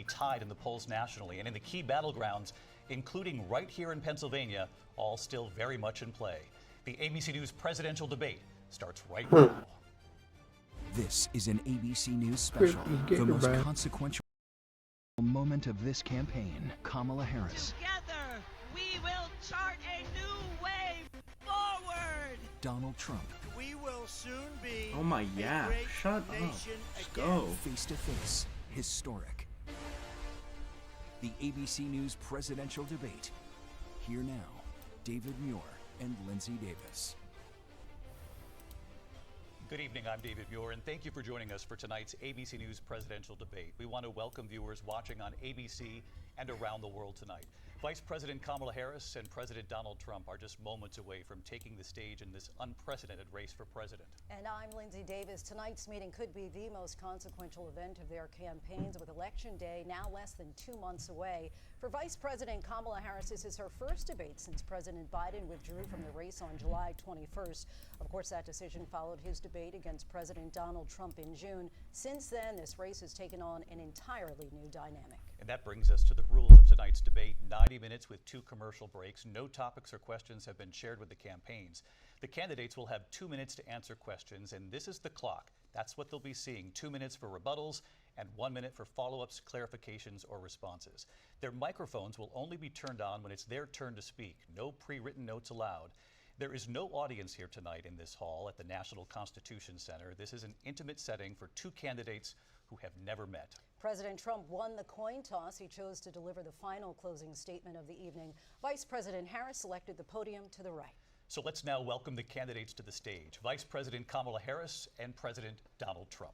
tied in the polls nationally, and in the key battlegrounds, including right here in Pennsylvania, all still very much in play. The ABC News presidential debate starts right now. This is an ABC News special, the most consequential moment of this campaign. Kamala Harris. Together, we will chart a new way forward. Donald Trump. We will soon be. Oh my yeah! Shut up. Let's go. Face to face, historic. The ABC News presidential debate. Here now, David Muir and Lindsay Davis. Good evening, I'm David Muir, and thank you for joining us for tonight's ABC News presidential debate. We want to welcome viewers watching on ABC and around the world tonight. Vice President Kamala Harris and President Donald Trump are just moments away from taking the stage in this unprecedented race for president. And I'm Lindsay Davis. Tonight's meeting could be the most consequential event of their campaigns, with Election Day now less than 2 months away. For Vice President Kamala Harris, this is her first debate since President Biden withdrew from the race on July 21st. Of course, that decision followed his debate against President Donald Trump in June. Since then, this race has taken on an entirely new dynamic. And that brings us to the rules of tonight's debate. 90 minutes with 2 commercial breaks. No topics or questions have been shared with the campaigns. The candidates will have 2 minutes to answer questions, and this is the clock. That's what they'll be seeing. 2 minutes for rebuttals and 1 minute for follow-ups, clarifications, or responses. Their microphones will only be turned on when it's their turn to speak. No pre-written notes allowed. There is no audience here tonight in this hall at the National Constitution Center. This is an intimate setting for 2 candidates who have never met. President Trump won the coin toss. He chose to deliver the final closing statement of the evening. Vice President Harris selected the podium to the right. So let's now welcome the candidates to the stage. Vice President Kamala Harris and President Donald Trump.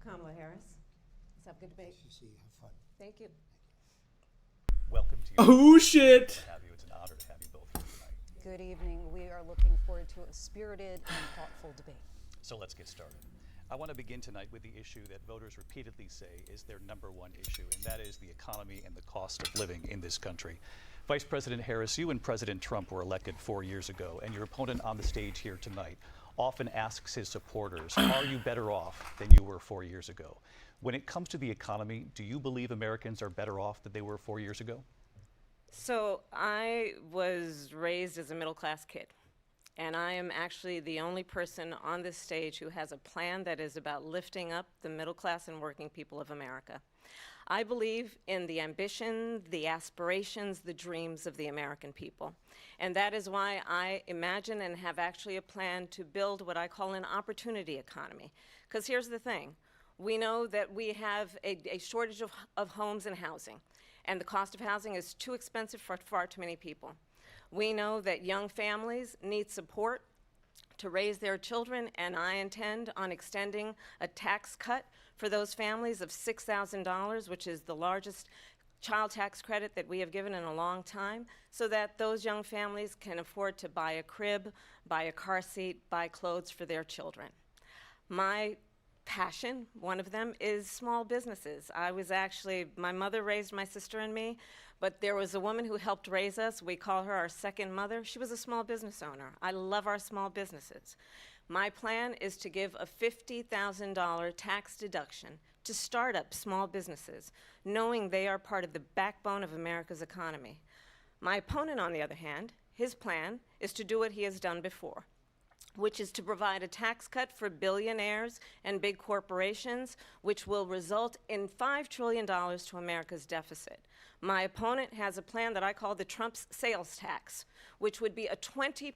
Kamala Harris, let's have a good debate. See, have fun. Thank you. Welcome to you. Oh shit! To have you. It's an honor to have you both here tonight. Good evening. We are looking forward to a spirited and thoughtful debate. So let's get started. I want to begin tonight with the issue that voters repeatedly say is their #1 issue, and that is the economy and the cost of living in this country. Vice President Harris, you and President Trump were elected 4 years ago, and your opponent on the stage here tonight often asks his supporters, are you better off than you were 4 years ago? When it comes to the economy, do you believe Americans are better off than they were 4 years ago? So I was raised as a middle-class kid, and I am actually the only person on this stage who has a plan that is about lifting up the middle class and working people of America. I believe in the ambition, the aspirations, the dreams of the American people. And that is why I imagine and have actually a plan to build what I call an opportunity economy. Because here's the thing. We know that we have a shortage of homes and housing, and the cost of housing is too expensive for far too many people. We know that young families need support to raise their children, and I intend on extending a tax cut for those families of $6,000, which is the largest child tax credit that we have given in a long time, so that those young families can afford to buy a crib, buy a car seat, buy clothes for their children. My passion, one of them, is small businesses. My mother raised my sister and me, but there was a woman who helped raise us. We call her our second mother. She was a small business owner. I love our small businesses. My plan is to give a $50,000 tax deduction to start up small businesses, knowing they are part of the backbone of America's economy. My opponent, on the other hand, his plan is to do what he has done before, which is to provide a tax cut for billionaires and big corporations, which will result in $5 trillion to America's deficit. My opponent has a plan that I call the Trump's sales tax, which would be a 20%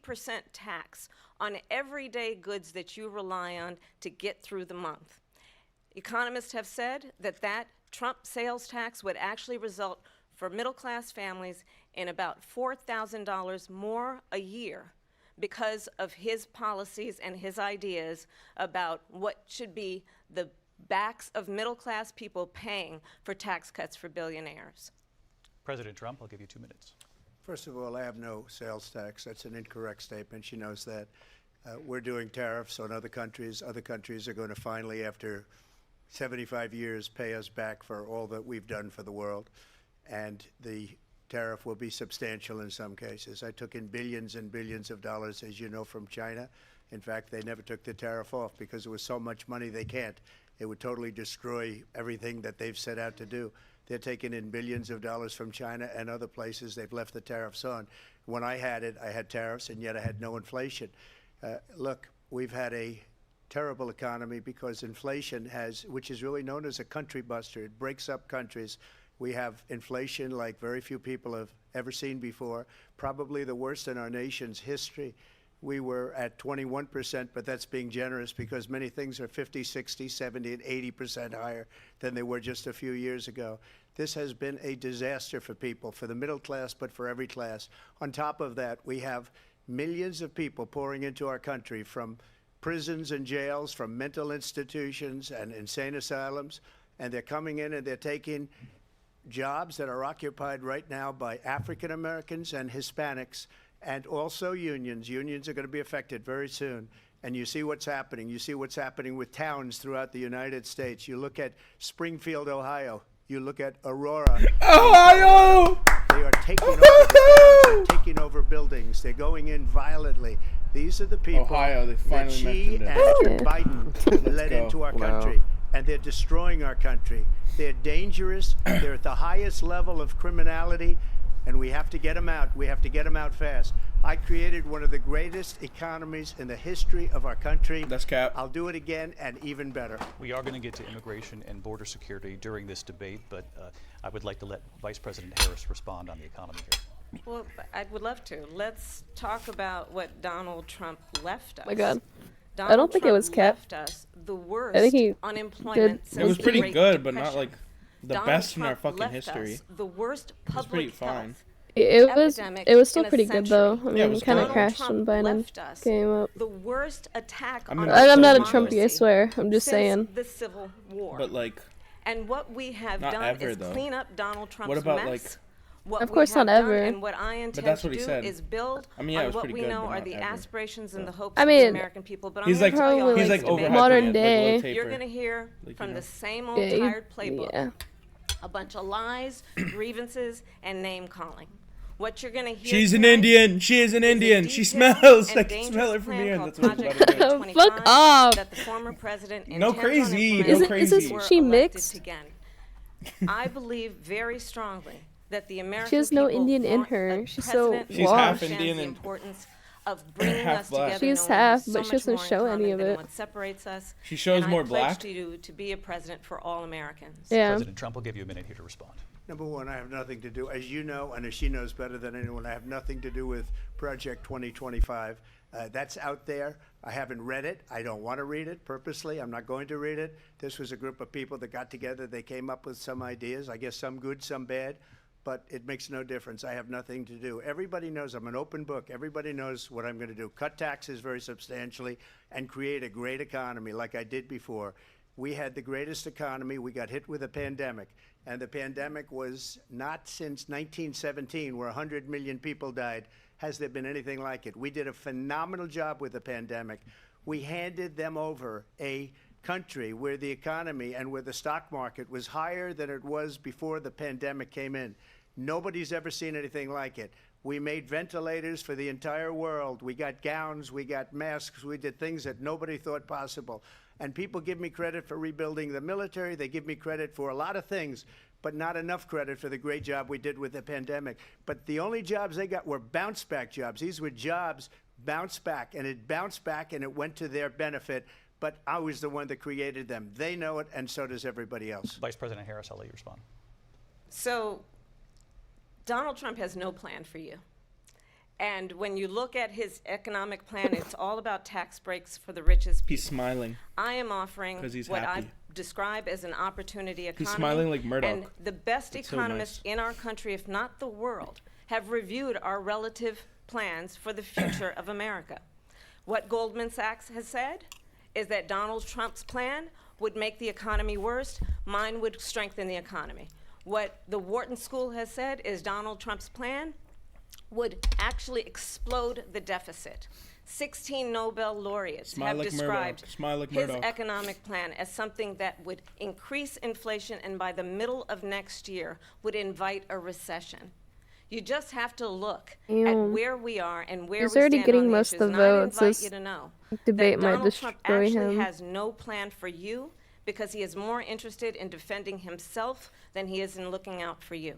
tax on everyday goods that you rely on to get through the month. Economists have said that that Trump sales tax would actually result for middle-class families in about $4,000 more a year because of his policies and his ideas about what should be the backs of middle-class people paying for tax cuts for billionaires. President Trump, I'll give you 2 minutes. First of all, I have no sales tax. That's an incorrect statement. She knows that. We're doing tariffs on other countries. Other countries are going to finally, after 75 years, pay us back for all that we've done for the world. And the tariff will be substantial in some cases. I took in billions and billions of dollars, as you know, from China In fact, they never took the tariff off because it was so much money they can't. It would totally destroy everything that they've set out to do. They're taking in billions of dollars from China and other places. They've left the tariffs on. When I had it, I had tariffs, and yet I had no inflation. Look, we've had a terrible economy because inflation has, which is really known as a country buster. It breaks up countries. We have inflation like very few people have ever seen before, probably the worst in our nation's history. We were at 21%, but that's being generous because many things are 50, 60, 70, and 80% higher than they were just a few years ago. This has been a disaster for people, for the middle class, but for every class. On top of that, we have millions of people pouring into our country from prisons and jails, from mental institutions and insane asylums, and they're coming in and they're taking jobs that are occupied right now by African Americans and Hispanics, and also unions. Unions are going to be affected very soon. And you see what's happening. You see what's happening with towns throughout the United States. You look at Springfield, Ohio. You look at Aurora, Ohio! They are taking over the towns. They're taking over buildings. They're going in violently. These are the people Ohio, they that finally she mentioned and it. Biden led go. into our Wow. country. And they're destroying our country. They're dangerous. They're at the highest level of criminality. And we have to get them out. We have to get them out fast. I created one of the greatest economies in the history of our country. That's cap. I'll do it again and even better. We are going to get to immigration and border security during this debate, but I would like to let Vice President Harris respond on the economy here. Well, I would love to. Let's talk about what Donald Trump left us. My God. Donald I don't think it Trump was kept. left us the worst I think he unemployment did- since It was the pretty Great good, but not Depression. like the Donald best in our Trump fucking left history. us the worst was pretty public fine. health It was still epidemic pretty in a good though. I century. mean, Yeah, it it was kind of good. crashed Donald when Trump Biden left us came up. the worst attack I mean, on I'm I'm not a democracy Trumpy, I swear. I'm just since saying. the Civil War. But like, And what we have Not done ever, is though. clean up Donald Trump's What about, mess. like- What Of we course have not done ever. And what I intend that's to what he do said. is build I mean, yeah, it on was what pretty we good, know but are not the ever. aspirations and the hopes I of the mean, American people. But he's I'm like going to tell you all Probably he's this like debate. overhyping modern it, day. like little You're taper. going to hear Like, from you know. the same old Yeah, tired playbook. yeah. A bunch of lies, grievances, and name calling. What you're going to hear She's an tonight Indian. She is an is a Indian. She detailed smells. and I can dangerous smell her from plan here. And called that's what it's Project about to do. 2025 Fuck off. that the former president No intends on crazy, no implementing Isn't- is were she elected mixed? again. I believe very strongly that the American She has no people Indian in want her. a She's so president She's who half washed. understands Indian the and importance of bringing half us black. together. She's knowing we have half, so but she much doesn't more in show any common of than it. what separates us. She shows And more I black. pledge to you to be a president for all Americans. Yeah. President Trump will give you a minute here to respond. Number one, I have nothing to do, as you know, and as she knows better than anyone, I have nothing to do with Project 2025. That's out there. I haven't read it. I don't want to read it purposely. I'm not going to read it. This was a group of people that got together. They came up with some ideas, I guess some good, some bad, but it makes no difference. I have nothing to do. Everybody knows I'm an open book. Everybody knows what I'm going to do. Cut taxes very substantially and create a great economy like I did before. We had the greatest economy. We got hit with a pandemic. And the pandemic was not since 1917, where 100 million people died, has there been anything like it. We did a phenomenal job with the pandemic. We handed them over a country where the economy and where the stock market was higher than it was before the pandemic came in. Nobody's ever seen anything like it. We made ventilators for the entire world. We got gowns, we got masks, we did things that nobody thought possible. And people give me credit for rebuilding the military. They give me credit for a lot of things, but not enough credit for the great job we did with the pandemic. But the only jobs they got were bounce back jobs. These were jobs bounce back, and it bounced back and it went to their benefit. But I was the one that created them. They know it, and so does everybody else. Vice President Harris, I'll let you respond. So Donald Trump has no plan for you. And when you look at his economic plan, it's all about tax breaks for the richest people. He's smiling. I am offering 'Cause he's what I happy. describe as an opportunity economy. He's smiling like Murdoch. And the best That's so economists nice. in our country, if not the world, have reviewed our relative plans for the future of America. What Goldman Sachs has said is that Donald Trump's plan would make the economy worse. Mine would strengthen the economy. What the Wharton School has said is Donald Trump's plan would actually explode the deficit. 16 Nobel laureates Smile have like described Murdoch. Smile like his Murdoch. economic plan as something that would increase inflation and by the middle of next year would invite a recession. You just have to look at Damn. where we are and where He's we already stand getting on the most issues. of And the I'd votes. invite This you to know debate that might Donald Trump destroy actually him. has no plan for you because he is more interested in defending himself than he is in looking out for you.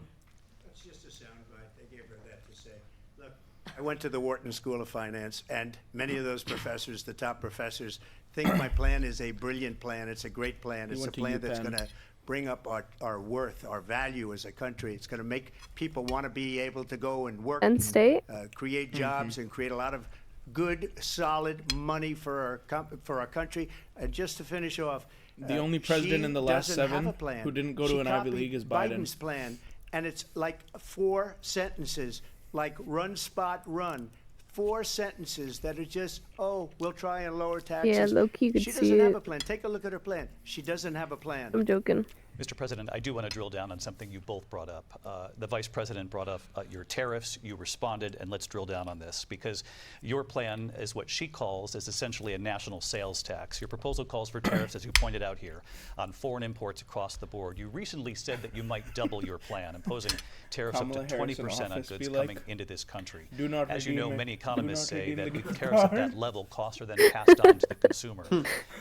That's just a soundbite. They gave her that to say. Look, I went to the Wharton School of Finance, and many of those professors, the top professors, think my plan is a brilliant plan. It's a great plan. It's a went to plan that's UPenn. going to bring up our worth, our value as a country. It's going to make people want to be able to go and work, Penn State? create jobs, and create a lot of good, solid money for our country. And just to finish off, The only president she in the last doesn't have 7 a plan. who didn't go to She an Ivy copied League is Biden. Biden's plan, and it's like 4 sentences, like run, spot, run. 4 sentences that are just, oh, we'll try and lower taxes. Yeah, low-key you could She see doesn't have it. a plan. Take a look at her plan. She doesn't have a plan. I'm joking. Mr. President, I do want to drill down on something you both brought up. The Vice President brought up your tariffs. You responded, and let's drill down on this because your plan is what she calls is essentially a national sales tax. Your proposal calls for tariffs, as you pointed out here, on foreign imports across the board. You recently said that you might double your plan, imposing tariffs Kamala up to Harris in 20% on office goods be like, coming into this country. "Do not As you redeem know, it. many Do economists not say redeem that the with tariffs at that level, costs are then passed on to the consumer.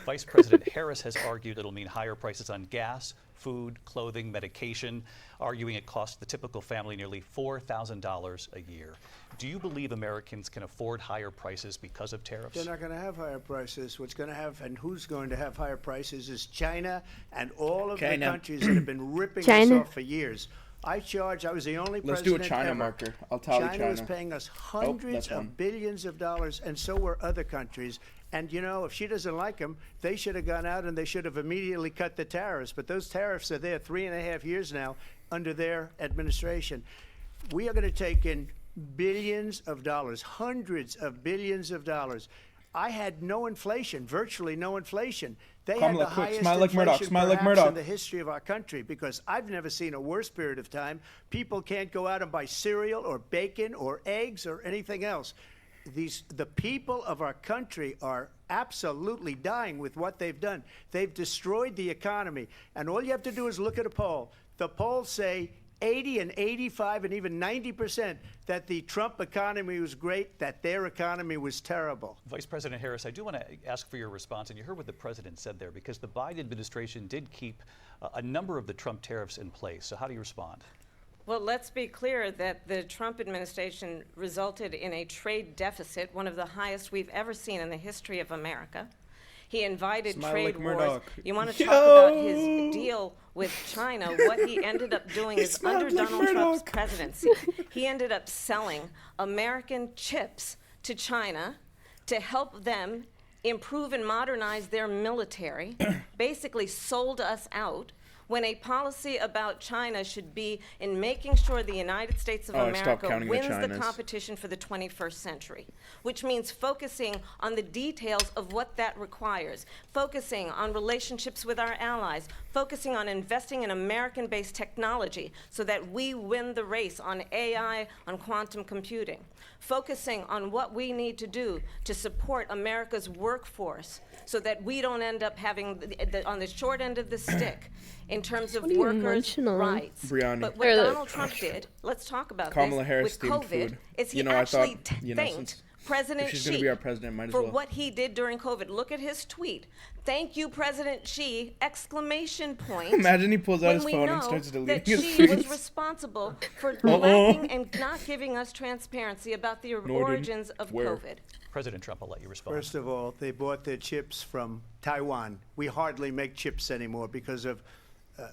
Vice President Harris has argued it'll mean higher prices on gas, food, clothing, medication, arguing it costs the typical family nearly $4,000 a year. Do you believe Americans can afford higher prices because of tariffs? They're not going to have higher prices. What's going to have and who's going to have higher prices is China and all of the China. countries that have been ripping us China. off for years. I was the only Let's do a president China ever. marker. I'll tally China was China. paying us Oh, hundreds that's one. of billions of dollars, and so were other countries. And, you know, if she doesn't like them, they should have gone out and they should have immediately cut the tariffs. But those tariffs are there 3.5 years now under their administration. We are going to take in billions of dollars, hundreds of billions of dollars. I had no inflation, virtually no inflation. They Kamala, had the quick, highest smile like Murdoch, inflation smile like perhaps Murdoch. in the history of our country because I've never seen a worse period of time. People can't go out and buy cereal or bacon or eggs or anything else. The people of our country are absolutely dying with what they've done. They've destroyed the economy. And all you have to do is look at a poll. The polls say 80 and 85 and even 90% that the Trump economy was great, that their economy was terrible. Vice President Harris, I do want to ask for your response, and you heard what the president said there, because the Biden administration did keep a number of the Trump tariffs in place. So how do you respond? Well, let's be clear that the Trump administration resulted in a trade deficit, one of the highest we've ever seen in the history of America. He invited Smile trade like wars. Murdoch. You want to talk about his deal with China? What he ended up doing is smiled under like Donald Trump's Murdoch. presidency, he ended up selling American chips to China to help them improve and modernize their military, basically sold us out. When a policy about China should be in making sure the United States of Oh, I stopped America counting the wins the Chinas. competition for the 21st century, which means focusing on the details of what that requires, focusing on relationships with our allies, focusing on investing in American-based technology so that we win the race on AI, on quantum computing, focusing on what we need to do to support America's workforce so that we don't end up having on the short end of the stick in terms of What are you workers' munching on? rights. Brianni. But what Or the- Donald Trump did, let's talk about Kamala this, Harris with themed COVID, food. is he You know, I actually thought, you know, thanked since- President if she's Xi gonna be our president, might as for well. what he did during COVID. Look at his tweet. Thank you, President Xi, exclamation point. Imagine he pulls out when his we phone know and starts that deleting his Xi was tweets. responsible for lacking and not giving us transparency about the Norden, origins of where? COVID. President Trump, I'll let you respond. First of all, they bought their chips from Taiwan. We hardly make chips anymore because of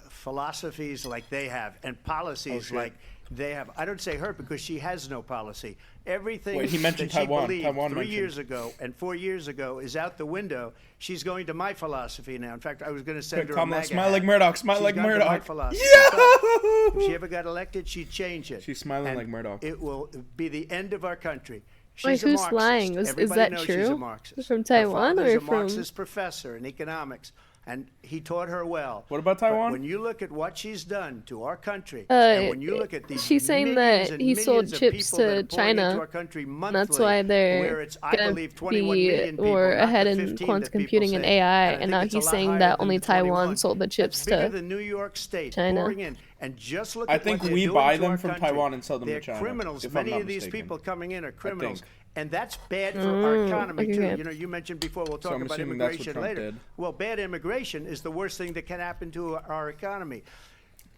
philosophies like they have and policies like they have. I don't say her because she has no policy. Everything Wait, he mentioned that she Taiwan. believed Taiwan 3 mentioned. years ago and 4 years ago is out the window. She's going to my philosophy now. In fact, I was going to send her a Kamala, MAGA smile hat. like Murdoch, smile She's like gone to my Murdoch. philosophy. Yeah! But if she ever got elected, she'd change it. She's smiling And like Murdoch. It will be the end of our country. Wait, She's a who's Marxist. lying? Is Everybody that knows she's a true? Marxist. From Her Taiwan father's or a from- Marxist professor in economics. and he taught her well. What about But Taiwan? when you look at what she's done to our country, and when you look at these she's saying millions that and he sold millions of chips people that to are pouring into China. our country That's monthly, why they're where it's, I gonna believe, 21 be million people, more not ahead the in 15 quantum that people computing and say. AI, I and think now it's a he's lot saying higher that than only the 21. Taiwan sold the chips That's bigger to than New York State China. pouring in. And just look I at think what they're we doing buy to them our from country. Taiwan and sell them to They're China, criminals. if I'm Many not of these mistaken. people coming in are criminals. think. And that's bad for our economy, too. okay. You know, you mentioned before, we'll So talk I'm about assuming that's what immigration Trump later. did. Well, bad immigration is the worst thing that can happen to our economy.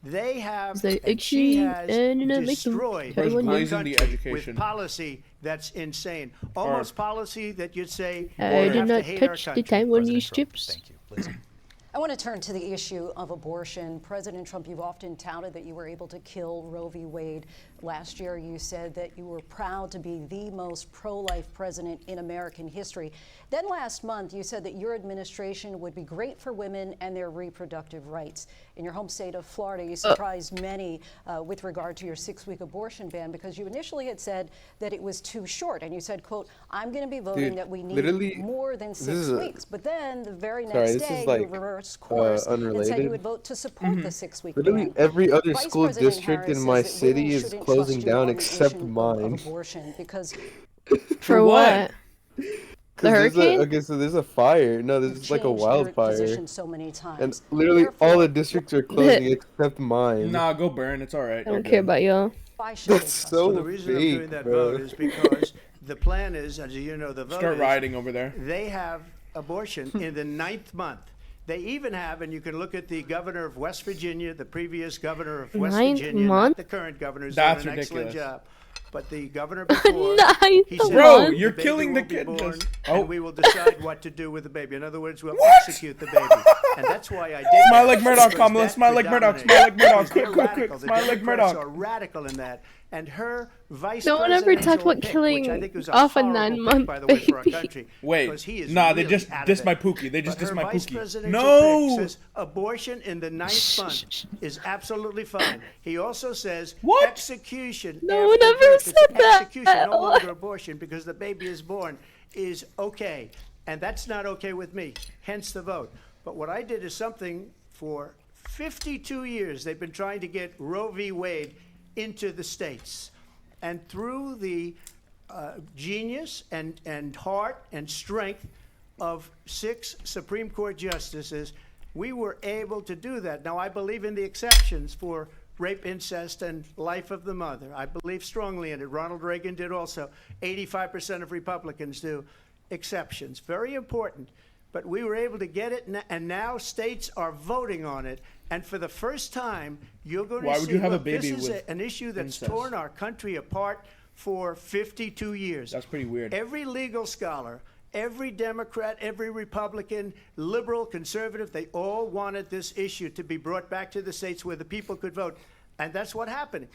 They have, They and she actually has make them destroyed Where's Taiwan. our blazing the country education? with policy that's insane. Almost policy that you'd say, I we did have to not hate our touch the country. President Taiwanese Trump, chips. thank you. Liz. I want to turn to the issue of abortion. President Trump, you've often touted that you were able to kill Roe v. Wade. Last year, you said that you were proud to be the most pro-life president in American history. Then last month, you said that your administration would be great for women and their reproductive rights. In your home state of Florida, you surprised many with regard to your 6-week abortion ban, because you initially had said that it was too short. And you said, quote, I'm going to be voting that we need more than 6 weeks. But then the very next day, you reversed course and said you would vote to support the 6-week ban. Every other Vice school President district Harris in my says that women city is shouldn't closing trust you down on the except issue of mine. abortion because For what? The hurricane? Okay, so there's a fire. No, you've there's like a changed your wildfire. position so many times. And literally all Therefore, the districts are closing except mine. Nah, go burn. It's all right. I don't care about y'all. why should they That's trust so you? The reason I'm doing fake, that bro. vote is because the plan is, as you know, the vote Start is rioting over there. they have abortion in the 9th month. They even have, and you can look at the governor of West Virginia, the previous governor of West 9th Virginia, month? not the current governor, who's That's doing an excellent ridiculous. job. But the governor before, 9th he said, Bro, month? you're the baby killing the will be kid. born, Just- oh. and we will decide what to do with the baby. In other words, we'll execute the baby. And that's why I did Smile that, like Murdoch, because Kamala. that Smile like Murdoch. predominates. Smile like Murdoch. Because they're Quick, quick, radical. quick. The Smile like Democrats Murdoch. are radical in that. And her vice No one ever talked presidential about pick, killing which I think was a off a horrible 9-month pick, by the way, for our baby. country. Wait, because he is nah, they really just out of dissed it. my Pookie. They just But dissed her my vice Pookie. presidential No! pick says abortion in the 9th month is absolutely fine. He also says What? execution. No after one ever birth, it's said that. execution, no longer abortion, because the baby is born, is okay. And that's not okay with me, hence the vote. But what I did is something for 52 years they've been trying to get Roe v. Wade into the states. And through the genius and heart and strength of 6 Supreme Court justices, we were able to do that. Now, I believe in the exceptions for rape, incest, and life of the mother. I believe strongly in it. Ronald Reagan did also. 85% of Republicans do. Exceptions. Very important. But we were able to get it, and now states are voting on it. And for the first time, you're going to Why see, would you have a look, baby this is with an issue that's incest? torn our country apart for 52 years. That's pretty weird. Every legal scholar, every Democrat, every Republican, liberal, conservative, they all wanted this issue to be brought back to the states where the people could vote. And that's what happened.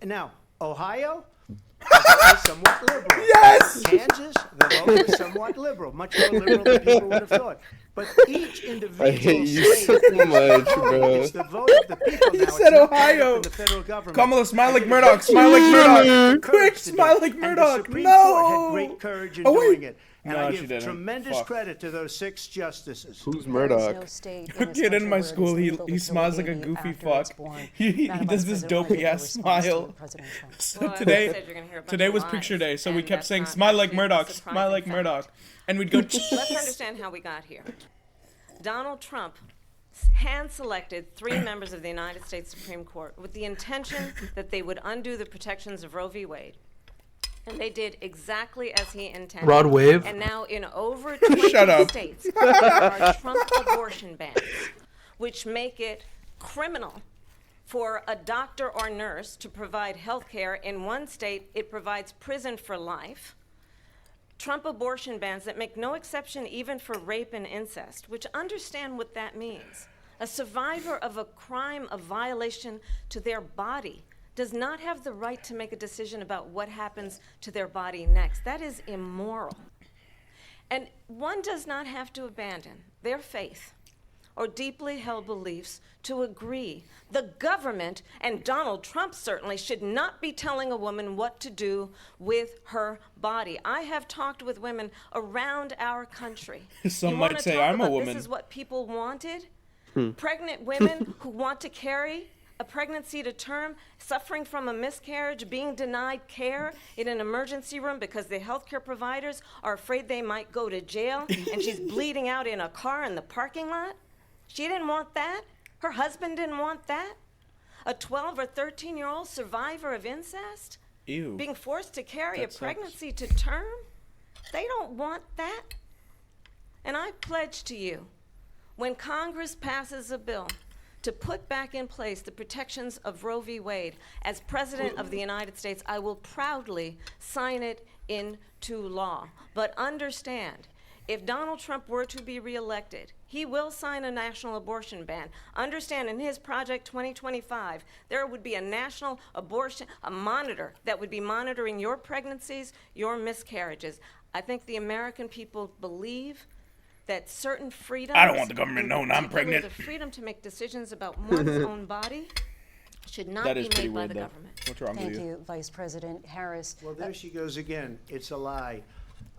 Now, Ohio, the vote was somewhat liberal. Yes! Kansas, the vote was somewhat liberal, much more liberal than people would have thought. But each individual I hate you state so much, bro. it's the vote of the people now. He said Ohio. The federal government. Kamala, smile like Murdoch. Smile like Murdoch. Quick, Courage to do smile it. like And the Murdoch. Supreme Court had No! great courage in Oh, wait. doing it. And No, I she give didn't. tremendous Fuck. credit to those 6 justices. Who's There is Murdoch? no state A in this kid in country my where it is school, legal to he kill smiles like a baby goofy after fuck. it's born. He Madam does Vice this President, what is dopey your ass response to smile. President Trump? So Well, I today, said you're gonna hear a bunch today of was lies, picture day, so we and kept that's saying, not smile like actually a Murdoch, surprising smile like fact. Murdoch. And we'd go, Let's understand how we got here. Donald Trump hand-selected 3 members of the United States Supreme Court with the intention that they would undo the protections of Roe v. Wade. And they did exactly as he intended. Rod Wave? And now in over 20 Shut up. states, there are Trump abortion bans, which make it criminal for a doctor or nurse to provide health care. In one state, it provides prison for life. Trump abortion bans that make no exception even for rape and incest, which understand what that means. A survivor of a crime of violation to their body does not have the right to make a decision about what happens to their body next. That is immoral. And one does not have to abandon their faith or deeply held beliefs to agree. The government, and Donald Trump certainly, should not be telling a woman what to do with her body. I have talked with women around our country. Some You might wanna say talk I'm a about woman. This is what people wanted? Pregnant women who want to carry a pregnancy to term, suffering from a miscarriage, being denied care in an emergency room because the healthcare providers are afraid they might go to jail, and she's bleeding out in a car in the parking lot. She didn't want that. Her husband didn't want that. A 12 or 13-year-old survivor of incest Ew. being forced to carry That a sucks. pregnancy to term. They don't want that. And I pledge to you, when Congress passes a bill to put back in place the protections of Roe v. Wade, as President of the United States, I will proudly sign it into law. But understand, if Donald Trump were to be reelected, he will sign a national abortion ban. Understand, in his Project 2025, there would be a national abortion, a monitor that would be monitoring your pregnancies, your miscarriages. I think the American people believe that certain freedoms, I don't want the government in knowing I'm particular pregnant. the freedom to make decisions about one's own body, should not That be is pretty made by weird, the though. government. What's wrong Thank with you? you, Vice President Harris. Well, there she goes again. It's a lie.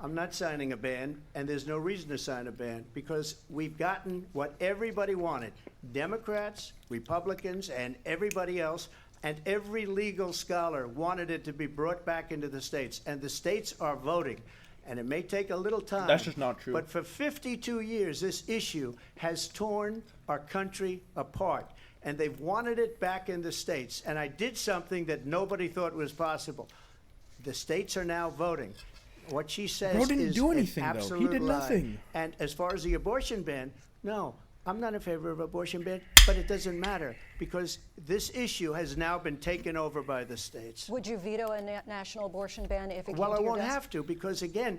I'm not signing a ban, and there's no reason to sign a ban because we've gotten what everybody wanted. Democrats, Republicans, and everybody else, and every legal scholar wanted it to be brought back into the states, and the states are voting. And it may take a little time. That's just not true. But for 52 years, this issue has torn our country apart. And they've wanted it back in the states. And I did something that nobody thought was possible. The states are now voting. What she says Bro didn't is do an anything, though. He absolute did lie. nothing. And as far as the abortion ban, no, I'm not in favor of abortion ban, but it doesn't matter because this issue has now been taken over by the states. Would you veto a national abortion ban if it Well, came I to your won't desk? have to because, again,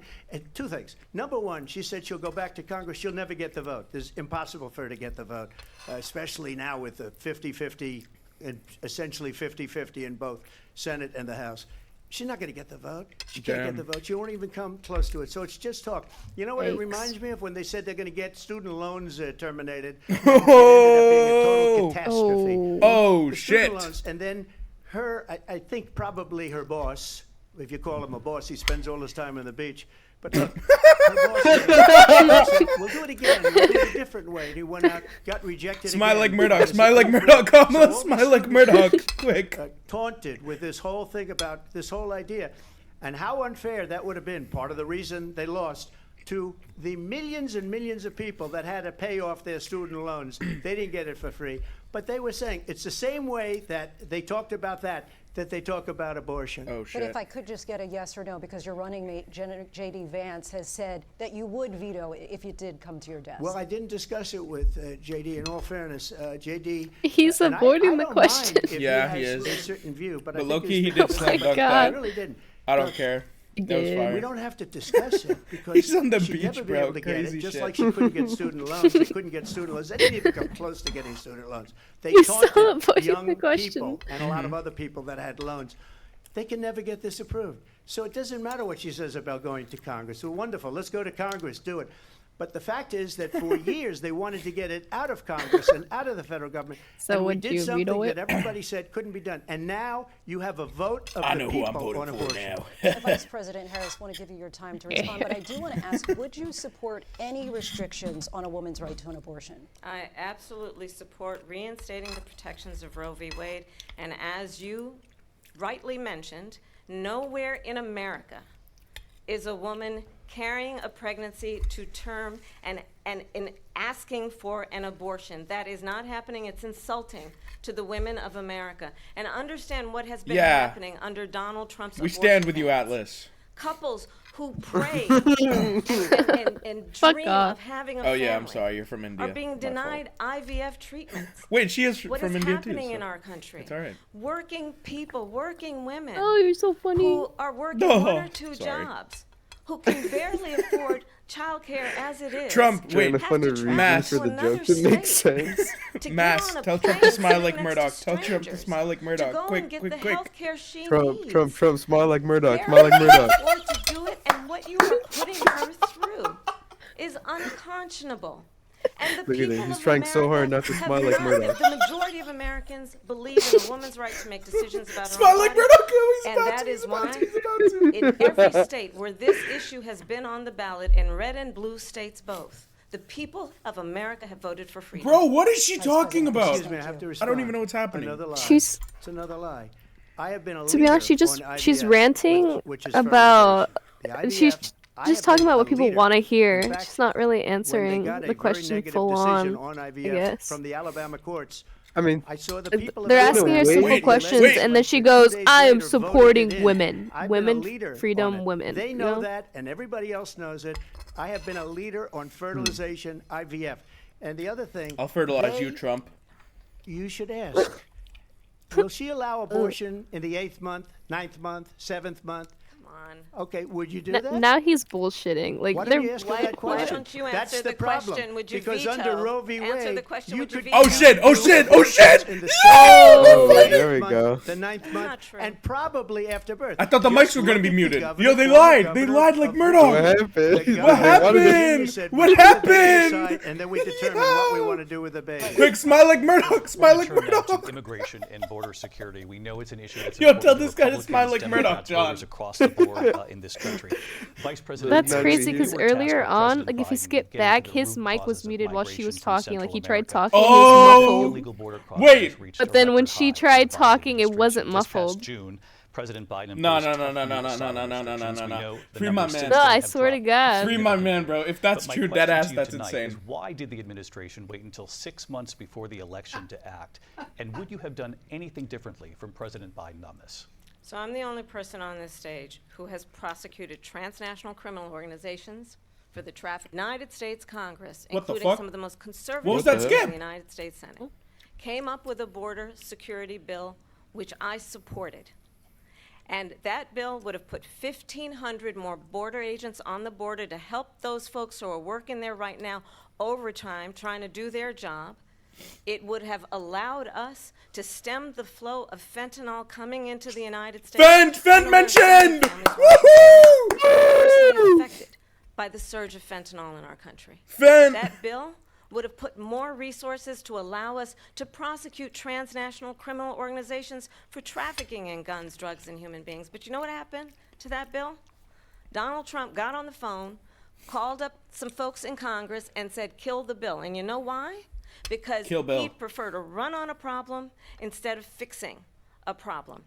two things. Number one, she said she'll go back to Congress. She'll never get the vote. It's impossible for her to get the vote, especially now with the 50-50, and essentially 50-50 in both Senate and the House. She's not going to get the vote. She can't get the vote. She won't even come close to it. So it's just talk. You know what it Yikes. reminds me of when they said they're going to get student loans terminated. Oh. It ended up being a total catastrophe. Oh, The shit. student loans, and then I think probably her boss, if you call him a boss, he spends all his time on the beach. But look, her boss said, we'll do it again. We'll do it a different way. And he went out, got rejected Smile again. like Murdoch. Because Smile like it- Murdoch. So Kamala, all smile these like students Murdoch. Quick. taunted with this whole thing about this whole idea. And how unfair that would have been, part of the reason they lost, to the millions and millions of people that had to pay off their student loans. They didn't get it for free. But they were saying it's the same way that they talked about that they talk about abortion. Oh, But shit. if I could just get a yes or no, because your running mate, J.D. Vance, has said that you would veto it if it did come to your desk. Well, I didn't discuss it with J.D. In all fairness, J.D. He's and avoiding I the don't question. mind if Yeah, he he has is. a certain view, but I But think low-key, his he did view- slam dunk God. I that. really didn't. I don't Look, care. He That was did. fire. We don't have to discuss it because He's on the she'd beach, never be bro. able to get it. Crazy Just shit. like she couldn't get student loans, they couldn't get student loans. They didn't even come close to getting student loans. They He's still taunted avoiding young the question. people and a lot of other people that had loans. They can never get this approved. So it doesn't matter what she says about going to Congress. Well, wonderful. Let's go to Congress. Do it. But the fact is that for years they wanted to get it out of Congress and out of the federal government. So and we would did you something veto it? that everybody said couldn't be done. And now you have a vote of I the know who I'm people on voting for abortion. now. Vice President Harris, want to give you your time to respond, but I do want to ask, would you support any restrictions on a woman's right to an abortion? I absolutely support reinstating the protections of Roe v. Wade. And as you rightly mentioned, nowhere in America is a woman carrying a pregnancy to term and in asking for an abortion. That is not happening. It's insulting to the women of America. And understand what has been Yeah. happening under Donald Trump's We abortion stand with you, bans. Atlas. Couples who pray and Fuck dream off. of having a Oh, family yeah, I'm sorry. You're from India. are being My fault. denied IVF treatments. Wait, she is What from is India happening too. in so- our country? It's all right. Working people, working women Oh, you're so funny. who are working No, one or two sorry. jobs, who can barely afford childcare as it is. Trump, Trying wait. to find a have to reason Mass. for travel the to joke to another make state sense. to get Mass, on a tell Trump plane to smile sitting like next Murdoch. to Tell Trump to strangers, smile like to Murdoch. go Quick, and get quick, the quick. health care she Trump, needs. Trump, smile like Murdoch, Barely smile like Murdoch. afford to do it, and what you are putting her through is unconscionable. And the Look at people him. He's of trying so hard America not to have smile like decided- Murdoch. The majority of Americans believe in a woman's right to make decisions about her Smile own like body. Murdoch. He's And about that to, is he's about why to, he's about to. in every state where this issue has been on the ballot, in red and blue states both, the people of America have voted for freedom. Bro, what is she talking about? Excuse me, I have to I respond. don't even know what's happening. Another lie. She's- It's another lie. I have been a To be honest, leader she's on IVF, ranting which is about. fertilization. The She's IVF, I just have talking been about a what people leader. want to hear. In fact, She's not really when they answering got a the very question negative full decision on. I IVF guess. from the Alabama courts, I mean, I saw the people. They're of asking her Wait, simple wait, questions, wait. and then she 2 goes, days "I am later, voted supporting it in. women, I've been a women, leader on freedom, it. women." They you know that, and everybody else knows it. I have been a leader on fertilization, IVF, and the other thing. I'll fertilize you, they- Trump. You should ask. Will she allow abortion in the 8th month, 9th month, 7th month? Come on. Okay, would you do N- that? now he's bullshitting. Like Why they're. don't you ask her Why- that why question? don't you That's answer the the problem. question, would you Because veto? under Roe v. Answer Wade, the question, you would you could veto? Oh shit! Oh shit! Oh abortions shit! in the Oh, seventh, there we month, go. The 9th month, not true. and probably after birth. I thought the Just mics were gonna look be at the muted. governor, Yo, they former lied. They governor lied like of Murdoch. what happened? The What governor of happened? Virginia said, What "We put the baby happened?" aside, and then we determine what we want to do with the baby. Quick, smile like Murdoch. Smile like Turn now to Murdoch. immigration and border security. We know it's an issue that's Yo, important tell to this guy to smile Republicans, like Murdoch, Democrats, John. voters across the board in this country. Vice President, That's Not crazy me. because you were tasked earlier by on, President like if you Biden skip getting to back, the his root mic was causes of muted while she migration was from talking. Like he Central tried America. talking, Oh! he was muffled. Illegal border Wait. crossings reached But a then when record she high tried for the Biden talking, it wasn't administration. This past muffled. June, President Biden No, imposed no, tough no, new no, no, asylum no, no, no, no, restrictions. no, We no. know the Free my numbers man. since No, then I have swear to dropped God. Free my man, bro. If that's But my true, question dead to ass, you that's tonight insane. is why did the administration wait until 6 months before the election to act? And would you have done anything differently from President Biden on this? So I'm the only person on this stage who has prosecuted transnational criminal organizations for the traffic. United States Congress, What the including fuck? some of the most conservative What was that members of skip? the United States Senate, came up with a border security bill which I supported. And that bill would have put 1,500 more border agents on the border to help those folks who are working there right now overtime, trying to do their job. It would have allowed us to stem the flow of fentanyl coming into the United States. Fent mentioned! Personally affected by the surge of fentanyl in our country. Fent. That bill would have put more resources to allow us to prosecute transnational criminal organizations for trafficking in guns, drugs, and human beings. But you know what happened to that bill? Donald Trump got on the phone, called up some folks in Congress, and said, kill the bill. And you know why? Because Kill Bill. he'd prefer to run on a problem instead of fixing a problem.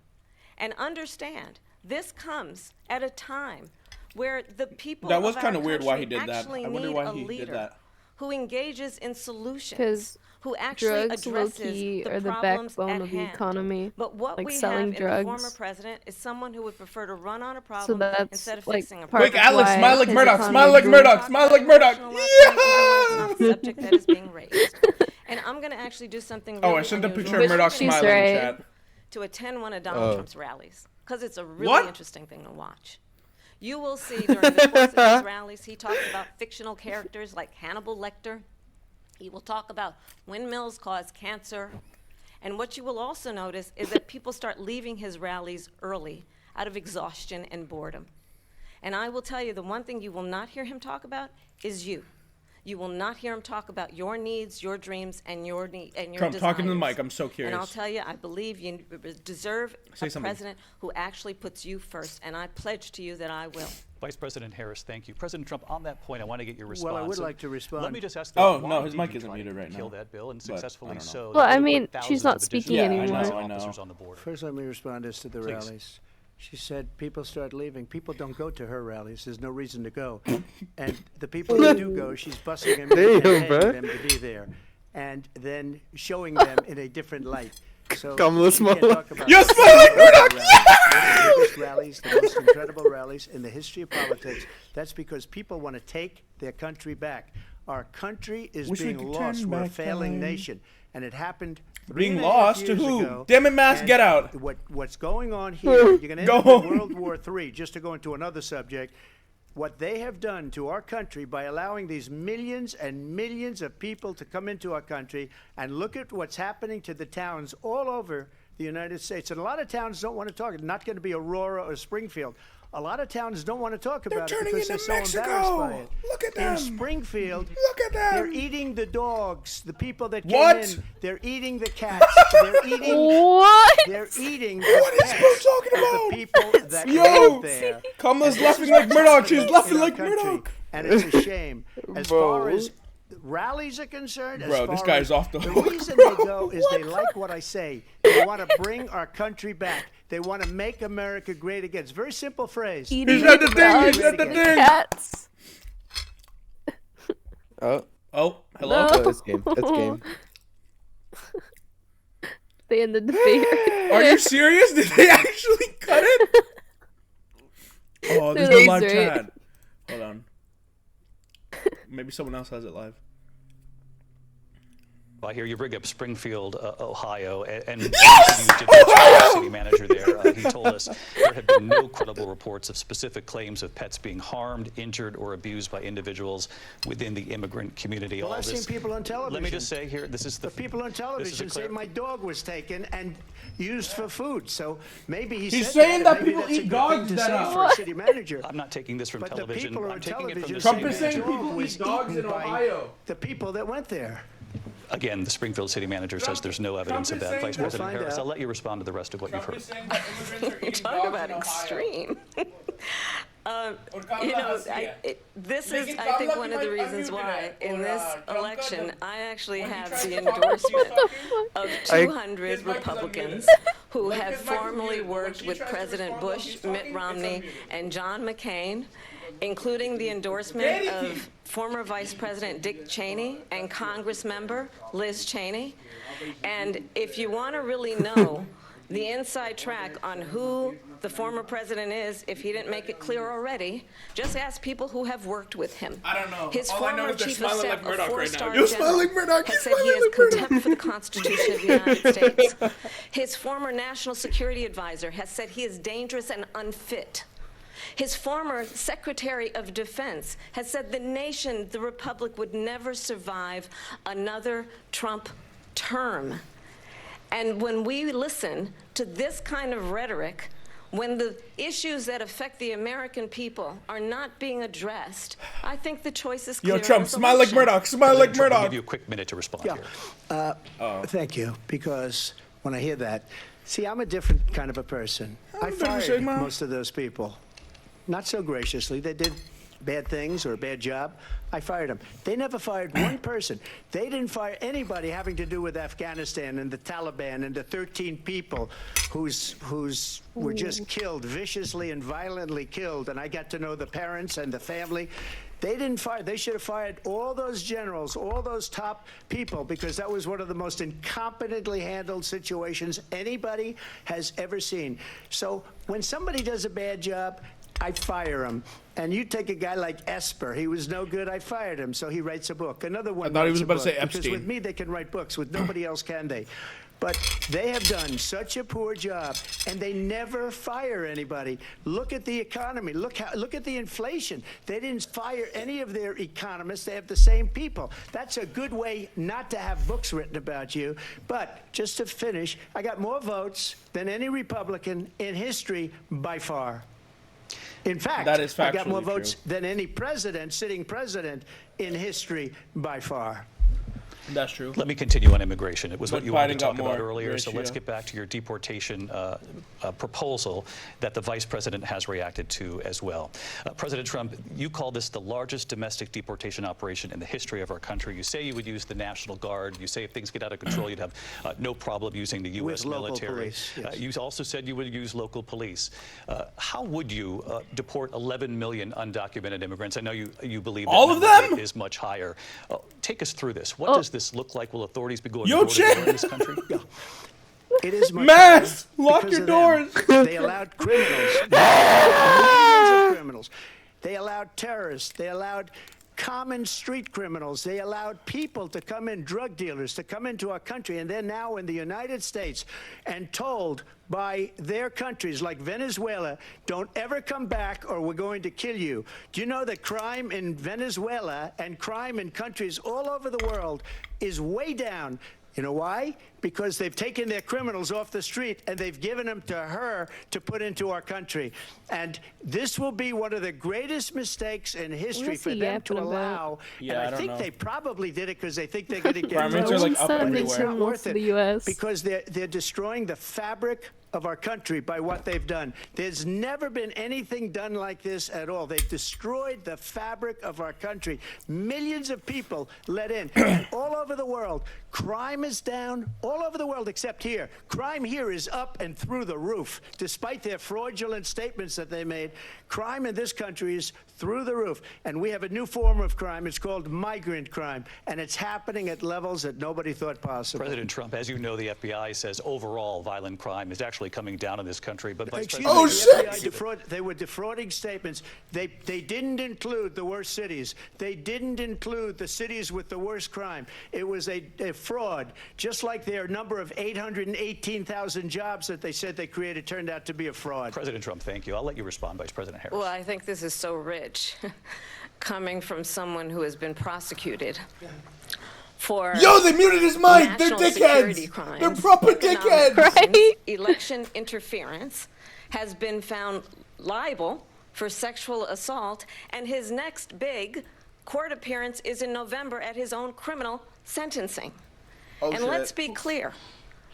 And understand, this comes at a time where the people That was of kinda our weird why he country did that. actually I wonder need why a he did leader that. who engages in solutions, 'Cause who actually drugs, addresses low-key, the are the problems backbone at of the hand. economy. But what Like we selling have in the former drugs. president is someone who would prefer to run on a problem that's, instead of like, fixing a part Quick, problem. of Alex, why smile like his Murdoch. economy Smile like grew. Murdoch. Smile like Murdoch. Even when it's not the subject that is being raised. And I'm going to actually do something really Oh, I sent a picture unusual. of Murdoch She's smiling in right. chat. To attend one of Donald Trump's rallies, because it's a really What? interesting thing to watch. You will see during the course of his rallies, he talks about fictional characters like Hannibal Lecter. He will talk about windmills cause cancer. And what you will also notice is that people start leaving his rallies early out of exhaustion and boredom. And I will tell you, the one thing you will not hear him talk about is you. You will not hear him talk about your needs, your dreams, and your Trump, desires. talking to the mic. I'm so And I'll curious. tell you, I believe you deserve Say a something. president who actually puts you first, and I pledge to you that I will. Vice President Harris, thank you. President Trump, on that point, I want to get your response. Well, I would And like to respond. Let me just ask. Oh, why no, his did mic you isn't try to muted right kill now. that bill, and But successfully I don't know. so. Well, that I would put mean, thousands she's not of additional speaking Yeah, I anymore. know, I know. officers on the border. First, let me respond as to the Please. rallies. She said people start leaving. People don't go to her rallies. There's no reason to go. And the people who do go, she's bussing them in and Damn, paying bruh. them to be there. And then showing them in a different light. So Kamala you can't smile. talk about You're the smiling, Murdoch! biggest rallies, the most incredible rallies in the history of politics. That's because people want to take their country back. Our country is Wish we being could lost. turn We're a back failing time. nation. And it happened Being 3.5 lost to years who? ago. Damn it, Mask, And get out. What's going on here, you're going to end Go up in home. World War III, just to go into another subject. What they have done to our country by allowing these millions and millions of people to come into our country, and look at what's happening to the towns all over the United States. And a lot of towns don't want to talk. It's not going to be Aurora or Springfield. A lot of towns don't want to talk about it turning because they're into so Mexico. embarrassed by it. Look at them. In Springfield, Look at them. they're eating the dogs. The people that came What? in, they're eating the cats. They're eating. What? They're eating. What is Bro talking The about? people that Yo, live there. Kamala's And this laughing is like what's Murdoch. She's happening laughing in our like country, Murdoch. and it's a shame. As Bro. far as rallies are concerned, as Bro, this far guy's as off the the hook. reason they go is they like what I say. They want to bring our country back. They want to make America great again. It's a very simple phrase. Eating He said the the thing. He dogs said the and thing. cats. Oh, Oh, hello. No. that's game. That's game. They ended the debate. Are you serious? Did they actually cut it? Oh, there's no Thanks, live right? chat. Hold on. Maybe someone else has it live. I hear you bring up Springfield, Ohio, and you did the city manager there. He told us there have been no credible reports of specific claims of pets being harmed, injured, or abused by individuals within the immigrant community. Well, All I've seen this- people on television. Let me just say here, this is the people on television say my dog was taken and used for food. So maybe He's said saying that Maybe people that's a eat good dogs thing to that say are- for a city manager. I'm not taking this from But the television. people I'm on taking it from television the say Trump same is saying the people dog was eat dogs eaten in by Ohio. the people that went there. Again, the Springfield city manager says there's no evidence of is that. saying Vice that- President We'll find Harris, out. I'll let you respond to the rest of what you've Trump heard. is saying that immigrants are eating Talk dogs about in Ohio. extreme. Kamala You know, has it. this Make is, it I think, Kamala, one you of the might reasons unmute why it. in Or, this Trump election got I actually When you have tried the to talk, he was endorsement talking. of I- 200 His mic is Republicans unmuted. who His have mic is formerly muted, but when worked she with tries to President respond while Bush, he's talking, Mitt it's Romney, unmuted. and John McCain, including the endorsement of former Vice President Dick Cheney and Congress member Liz Cheney. And if you want to really know the inside track on who the former president is, if he didn't make it clear already, just ask people who have worked with him. I don't know. His All I know former is they're chief of smiling staff, like Murdoch a right now. four-star You general, smile like Murdoch. You has said smile he has like Murdoch. contempt for the Constitution of the United States. His former national security advisor has said he is dangerous and unfit. His former Secretary of Defense has said the nation, the Republic, would never survive another Trump term. And when we listen to this kind of rhetoric, when the issues that affect the American people are not being addressed, I think the choice is clear. Yo, in Trump, this smile like election. Murdoch. Smile like Trump, I'll Murdoch. give you a quick minute to respond Yeah. here. Thank you. Because when I hear that, see, I'm a different kind of a person. I fired Sigma. most of those people. Not so graciously. They did bad things or a bad job. I fired them. They never fired one person. They didn't fire anybody having to do with Afghanistan and the Taliban and the 13 people who's were just killed, viciously and violently killed. And I got to know the parents and the family. They didn't fire. They should have fired all those generals, all those top people, because that was one of the most incompetently handled situations anybody has ever seen. So when somebody does a bad job, I fire him. And you take a guy like Esper. He was no good. I fired him. So he writes a book. Another one. I thought he was writes a about to say book, because Epstein. with me, they can write books. With nobody else can they? But they have done such a poor job, and they never fire anybody. Look at the economy. Look at the inflation. They didn't fire any of their economists. They have the same people. That's a good way not to have books written about you. But just to finish, I got more votes than any Republican in history by far. In fact, That is I got more factually votes true. than any sitting president in history by far. That's true. Let me continue on immigration. It was what But you wanted Biden to talk got about more earlier, so let's ratio. get back to your deportation proposal that the vice president has reacted to as well. President Trump, you call this the largest domestic deportation operation in the history of our country. You say you would use the National Guard. You say if things get out of control, you'd have no problem using the U.S. With local military. police, yes. You also said you would use local police. How would you deport 11 million undocumented immigrants? I know you believe that All of number them? is much higher. Take us through this. What does this look like? Will authorities be going Yo, door to door Chin! in this country? It is much Mass! higher Lock because your of doors! them. They allowed criminals, millions of criminals. They allowed terrorists. They allowed common street criminals. They allowed people to come in, drug dealers, to come into our country, and they're now in the United States and told by their countries like Venezuela, don't ever come back or we're going to kill you. Do you know that crime in Venezuela and crime in countries all over the world is way down? You know why? Because they've taken their criminals off the street and they've given them to her to put into our country. And this will be one of the greatest mistakes in history What's for he them to yapping about? allow. Yeah, and I I don't think know. they probably did it because they think they're going to get Crime rates are, votes, like, up but everywhere. it's not worth in it the US. because they're destroying the fabric of our country by what they've done. There's never been anything done like this at all. They've destroyed the fabric of our country. Millions of people let in. And all over the world, crime is down. All over the world except here. Crime here is up and through the roof. Despite their fraudulent statements that they made, crime in this country is through the roof. And we have a new form of crime. It's called migrant crime. And it's happening at levels that nobody thought possible. President Trump, as you know, the FBI says overall violent crime is actually coming down in this country. But Vice Excuse President, me, the FBI they were defrauding statements. They didn't include the worst cities. They didn't include the cities with the worst crime. It was a fraud, just like their number of 818,000 jobs that they said they created turned out to be a fraud. President Trump, thank you. I'll let you respond, Vice President Harris. Well, I think this is so rich, coming from someone who has been prosecuted for Yo, they muted his mic. They're national security dickheads. crimes, They're proper economic dickheads. crimes, Right? election interference, has been found liable for sexual assault, and his next big court appearance is in November at his own criminal sentencing. Oh, And shit. let's be clear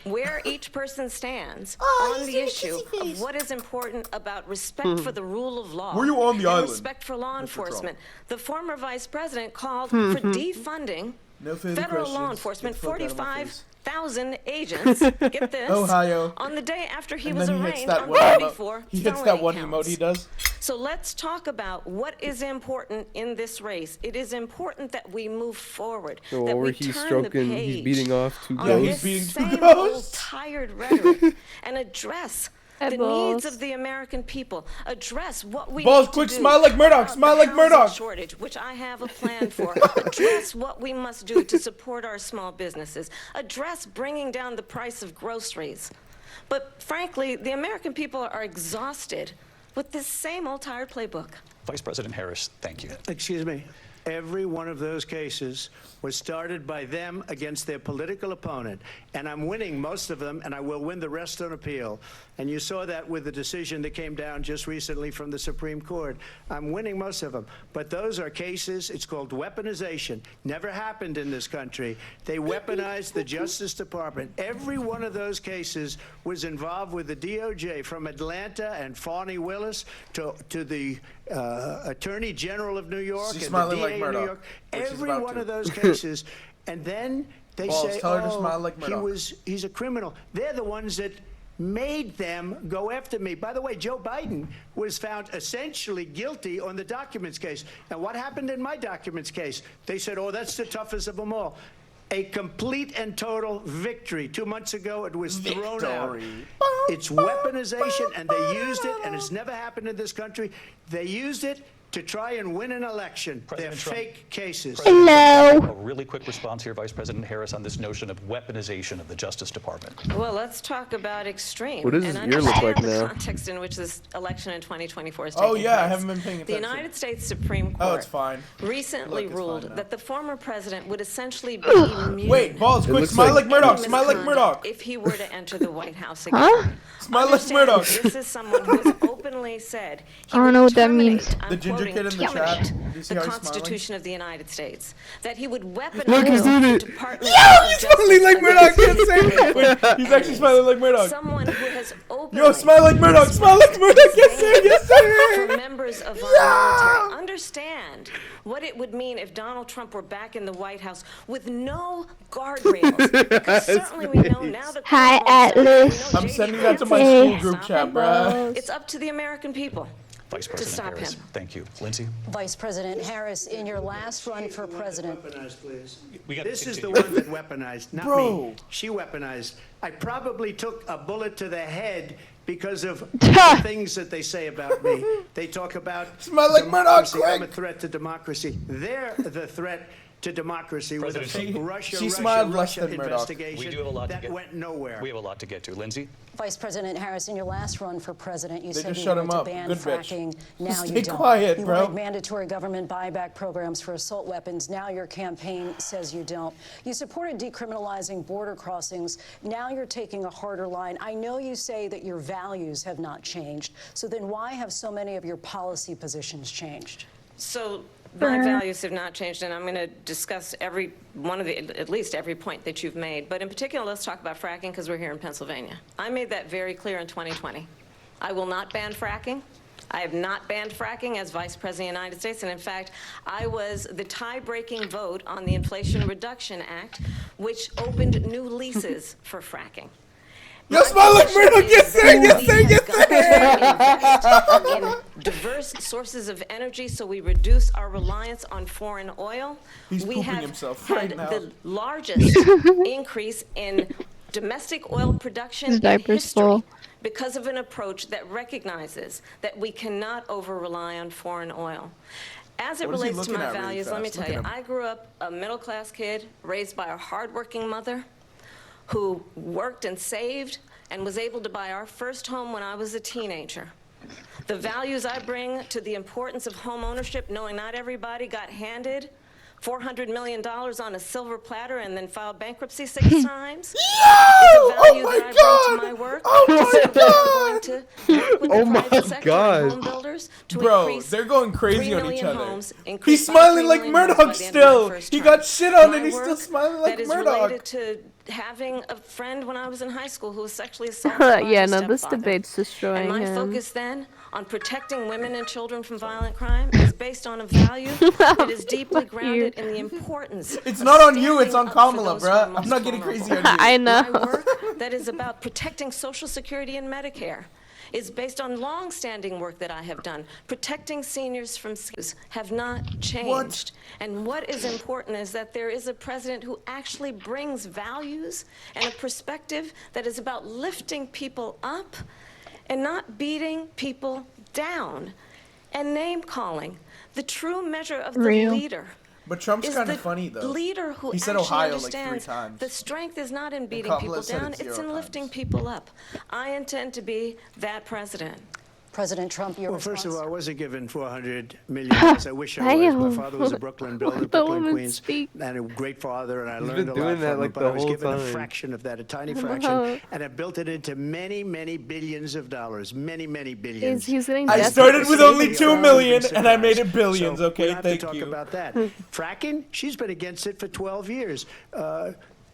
where each person stands Oh, on you the see the issue kissy face. of what is important about respect for the rule of law Were you on the and island, respect for law Mr. Trump? enforcement. The former vice president called for defunding No further federal law questions. enforcement, Get the fuck out of my face. 45,000 agents, get this, Ohio. on the day after he And was then he hits arraigned that on one emote. 34 He hits that felony one counts. emote he does. So let's talk about what is important in this race. It is important that we move forward, So that while we he's turn stroking, the he's page beating off two on Yeah, ghosts. he's this beating two same old ghosts. tired rhetoric and address the Eyeballs. needs of the American people. Address what we Balls, need quick, to do smile like Murdoch, about smile the like housing Murdoch. shortage, which I have a plan for. Address what we must do to support our small businesses. Address bringing down the price of groceries. But frankly, the American people are exhausted with this same old tired playbook. Vice President Harris, thank you. Excuse me. Every one of those cases was started by them against their political opponent. And I'm winning most of them, and I will win the rest on appeal. And you saw that with the decision that came down just recently from the Supreme Court. I'm winning most of them. But those are cases, it's called weaponization. Never happened in this country. They weaponized the Justice Department. Every one of those cases was involved with the DOJ, from Atlanta and Fani Willis to the Attorney General of New York She's and smiling the like DA of New Murdoch, York. which she's Every about one to. of those cases. And then they Balls, say, tell her to oh, smile like Murdoch. he's a criminal. They're the ones that made them go after me. By the way, Joe Biden was found essentially guilty on the documents case. And what happened in my documents case? They said, oh, that's the toughest of them all. A complete and total victory. 2 months ago, it was thrown out. Victory. It's weaponization, and they used it, and it's never happened in this country. They used it to try and win an election. President They're Trump. fake cases. Hello. A really quick response here, Vice President Harris, on this notion of weaponization of the Justice Department. Well, let's talk about extreme. What does and his ear look like understand the now? context in which this election in 2024 is Oh, taking yeah, I place. haven't been paying The attention. United States Supreme Oh, Court it's fine. recently Look, it's ruled fine now. that the former president would essentially be immune. Wait, Balls, quick, looks smile like- like Murdoch, from smile like misconduct Murdoch. If he were to enter the White House again. Huh? Smile like Understand, Murdoch. This is someone who has openly said he I don't would know what that terminate, means. I'm The ginger quoting, kid in the chat. terminate Do you see the how he's smiling? Constitution of the United States. That he would weaponize Look, he's doing the it. Department Yo, of he's Justice smiling like Murdoch. against Can't say it. Wait, he's actually smiling like Murdoch. Someone who has openly Yo, smile like Murdoch. Smile like Murdoch. Yes, sir. Yes, for sir. members of our Yeah. military. Understand what it would mean if Donald Trump were back in the White House with no guardrails. Because certainly we know now that Hi, Atlas. I'm sending that to my school group chat, bruh. It's up to the American people. Vice President stop Harris, him. thank you. Lindsay? Vice President Harris, in your last run for president, Weaponized, please. We got to This is the continue. one that weaponized, not Bro. me. She weaponized. I probably took a bullet to the head because of the things that they say about me. They talk about Smile like Murdoch, democracy. I'm a quick. threat to democracy. They're the threat to democracy with a President, fake Russia, she Russia, smiled less Russia than Murdoch. investigation We do have a lot to that get. went nowhere. We have a lot to get to. Lindsay? Vice President Harris, in your last run for president, you They said just you shut him wanted to up. ban Good bitch. fracking. Now Stay you don't. quiet, you bro. wanted mandatory government buyback programs for assault weapons. Now your campaign says you don't. You supported decriminalizing border crossings. Now you're taking a harder line. I know you say that your values have not changed. So then why have so many of your policy positions changed? So my values have not changed, and I'm going to discuss every one of at least every point that you've made. But in particular, let's talk about fracking because we're here in Pennsylvania. I made that very clear in 2020. I will not ban fracking. I have not banned fracking as Vice President of the United States, and in fact, I was the tie-breaking vote on the Inflation Reduction Act, which opened new leases for fracking. Yo, smile like Murdoch. Yes, sir. Yes, sir. Yes, sir. In diverse sources of energy, so we reduce our reliance on foreign oil. He's we pooping have himself had right now. the largest increase in domestic oil production in diaper's history full. because of an approach that recognizes that we cannot over-rely on foreign oil. As it What is he relates to looking my at really values, let me fast? tell Look you, at him. I grew up a middle-class kid raised by a hardworking mother who worked and saved and was able to buy our first home when I was a teenager. The values I bring to the importance of home ownership, knowing not everybody got handed $400 million on a silver platter and then filed bankruptcy 6 times, is a value that I bring to my work. I'm going to work with the private sector and home builders to Bro, increase they're going crazy 3 on each million other. homes, increase He's by smiling 3 like million homes Murdoch by the end of my still. first He term. got shit on My and he's still work smiling like that is Murdoch. related to having a friend when I was in high school who was sexually assaulted by Yeah, his no, this stepfather. debate's destroying And my him. focus then on protecting women and children from violent crime is based on a value that is deeply grounded in the importance. It's of not on you, it's standing on up for Kamala, those who are bruh. I'm most not getting vulnerable. crazy on you. I know. My work that is about protecting Social Security and Medicare is based on long-standing work that I have done. Protecting seniors from schools have not changed. And what is important is that there is a president who actually brings values and a perspective that is about lifting people up and not beating people down and name-calling. The true measure of the Real. leader But Trump's is kind the of funny, though. leader who He said actually Ohio like 3 understands times. the strength is not in beating Kamala people said down, it it's 0 in lifting times. people up. I intend to be that president. President Trump, your Well, first of response? all, I wasn't given $400 million. I wish I was. My Damn. father was a Brooklyn builder, Let the Brooklyn, woman Queens, speak. and a great father, and I He's learned been a lot doing that from like him, but the I was whole given a time. fraction of that, a tiny know. fraction, and I built it into many, many billions of dollars, many, many billions. He's getting I desperate started for with saving only his 2 own. million and I made it billions, So okay? we don't have Thank to talk you. about that. Fracking, she's been against it for 12 years.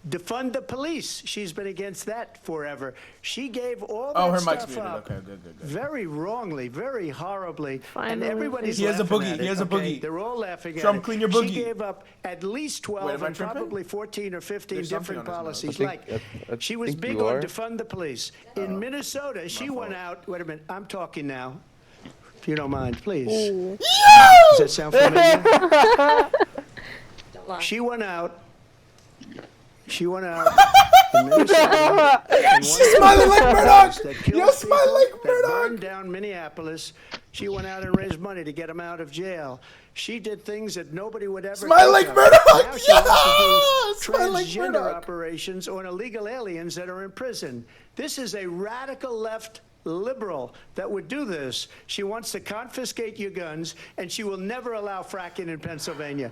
Defund the police, she's been against that forever. She gave all that Oh, her stuff mic's muted. up Okay, good. very wrongly, very horribly, and Finally. everybody's He has a laughing boogie, at he it, has a okay? boogie. They're all laughing Trump, at it. clean your She boogie. gave up at least 12 Wait, am I and tripping? probably 14 or 15 There's something different on his nose. policies. I Like, think- I she was think big you on are. defund the police. In Minnesota, she went fault. out, wait a minute, I'm talking now, if you don't mind, please. Ooh. Does that sound familiar? Don't lie. She went out in Minnesota. She's smiling like Murdoch. That killed Yo, smile people, like that Murdoch. burned down Minneapolis. She went out and raised money to get them out of jail. She did things that nobody would ever Smile think like of. Murdoch. Now she wants to do Yeah! Smile like transgender Murdoch. operations on illegal aliens that are in prison. This is a radical left liberal that would do this. She wants to confiscate your guns, and she will never allow fracking in Pennsylvania.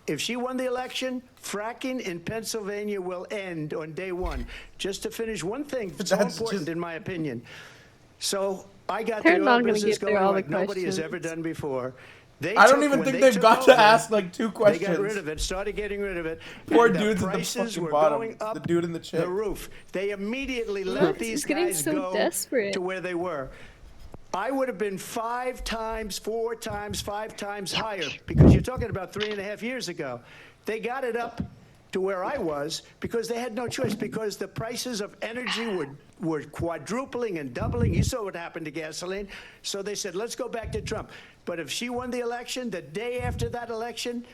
If she won the election, fracking in Pennsylvania will end on day one. Just to finish one thing, it's so That's important just- in my opinion. So I got They're the not oil gonna business get through going all the like nobody has ever questions. done before. I don't even think they've got to ask like 2 They questions. got rid of it, started getting rid of it. Poor and the dudes at the prices fucking were bottom. going up The dude and the chick. the roof. They immediately let Look, these he's getting guys so go desperate. to where they were. I would have been 5 times, 4 times, 5 times higher because you're talking about 3.5 years ago. They got it up to where I was because they had no choice because the prices of energy were quadrupling and doubling. You saw what happened to gasoline. So they said, let's go back to Trump. But if she won the election, the day after that election,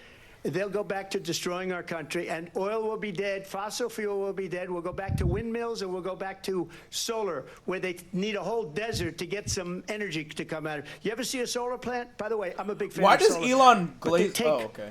they'll go back to destroying our country, and oil will be dead, fossil fuel will be dead, we'll go back to windmills, and we'll go back to solar, where they need a whole desert to get some energy to come out of it. You ever see a solar plant? By the way, I'm a big fan Why of does solar. Elon But they glaze? take Oh, okay.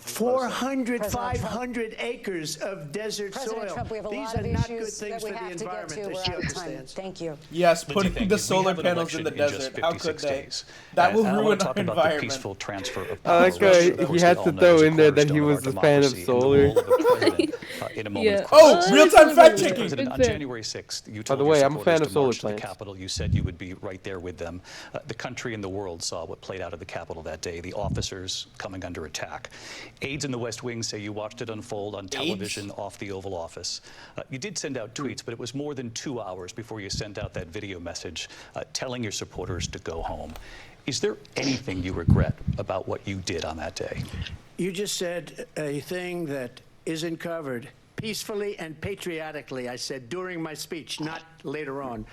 400, President Trump. 500 acres of desert President soil. Trump, we have a These lot are of not good issues things that we for the have to get environment to. that We're she out of time. understands. Thank you. Yes, Lindsay, putting thank the you. We solar have an panels in election the in just desert. How could 56 they? days. That will And I ruin want to our talk about the environment. peaceful transfer of I power. like how Russia, he of course, had we to all know, throw is a in there that he cornerstone of was our a fan of democracy, and the solar. role of the president, in a moment of Oh, crisis. real-time fact Mr. checking. President, on January 6th, you told the your way, I'm a supporters fan of to solar march to the plants. Capitol. You said you would be right there with them. The country and the world saw what played out at the Capitol that day, the officers coming under attack. Aides in the West Wing say you watched it unfold on television off the Oval Office. You did send out tweets, but it was more than 2 hours before you sent out that video message telling your supporters to go home. Is there anything you regret about what you did on that day? You just said a thing that isn't covered. Peacefully and patriotically, I said during my speech, not later on.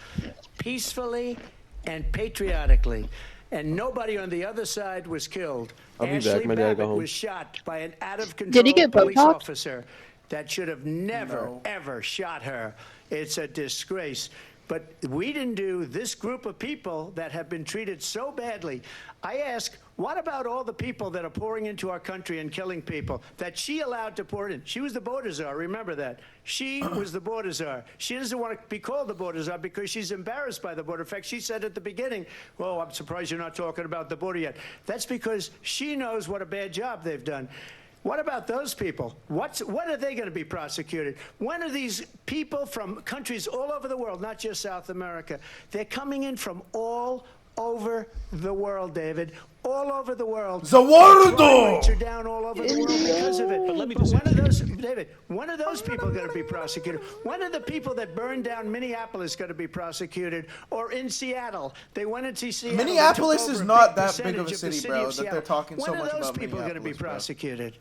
Peacefully and patriotically. And nobody on the other side was killed. I'll be Ashley back. My dad got Babbitt home. was shot by an out-of-control Did he get police Botox? officer that should have never, ever shot her. It's a disgrace. But we didn't do this group of people that have been treated so badly. I ask, what about all the people that are pouring into our country and killing people that she allowed to pour in? She was the border czar, remember that. She was the border czar. She doesn't want to be called the border czar because she's embarrassed by the border. In fact, she said at the beginning, well, I'm surprised you're not talking about the border yet. That's because she knows what a bad job they've done. What about those people? When are they going to be prosecuted? When are these people from countries all over the world, not just South America? They're coming in from all over the world, David. All over the world. Zawardo! Crime rates are down all over the world because of it. But let me But just when are those, David, when are those people going to be prosecuted? When are the people that burned down Minneapolis going to be prosecuted? Or in Seattle? They went into Seattle. they took Minneapolis over is a not big that big of a percentage the city, bro, that Seattle. they're talking so much When are those about people going to be Minneapolis, bro. prosecuted?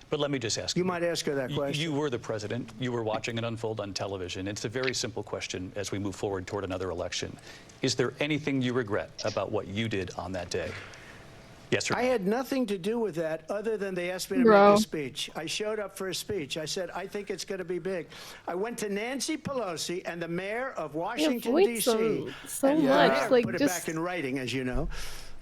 But let me just ask You might ask her that You question. were the president. You were watching it unfold on television. It's a very simple question as we move forward toward another election. Is there anything you regret about what you did on that day? Yes, sir. I had nothing to do with that other than they asked me to Bro. make a speech. I showed up for a speech. I said, I think it's going to be big. I went to Nancy Pelosi and the mayor of Washington, avoid D.C. so and the much, mayor like, put it just- back in writing, as you know.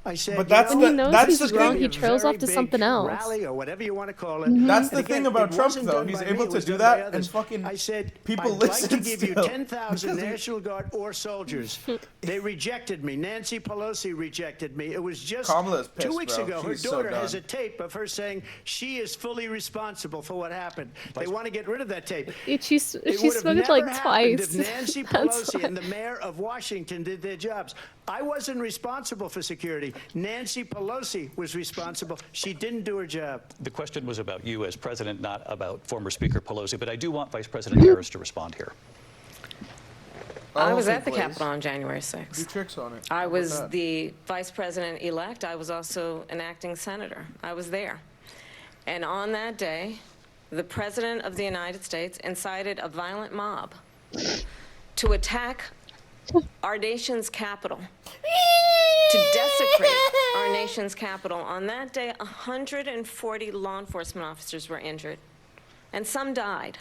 I said, But that's you the- When he knows that's he's the wrong, thing. he trails off to something else. Rally or whatever you want to call it. That's the And thing again, about it Trump, wasn't though. done He's by able me, it to was do done by that, and others. fucking I said, people I'd like to listen give you still. 10,000 National Guard or soldiers. They rejected me. Nancy Pelosi rejected me. It was just Kamala's 2 pissed, weeks bro. ago. Her She's so daughter has done. a tape of her saying she is fully responsible for what happened. They want to get rid of that tape. She's It would have spoken never like happened twice. if Nancy That's Pelosi why. and the mayor of Washington did their jobs. I wasn't responsible for security. Nancy Pelosi was responsible. She didn't do her job. The question was about you as president, not about former Speaker Pelosi, but I do want Vice President Harris to respond here. I was at the Blaze. Capitol on January Do 6th. tricks on it. I How about was that? the vice president-elect. I was also an acting senator. I was there. And on that day, the President of the United States incited a violent mob to attack our nation's capital, to desecrate our nation's capital. On that day, 140 law enforcement officers were injured, and some died.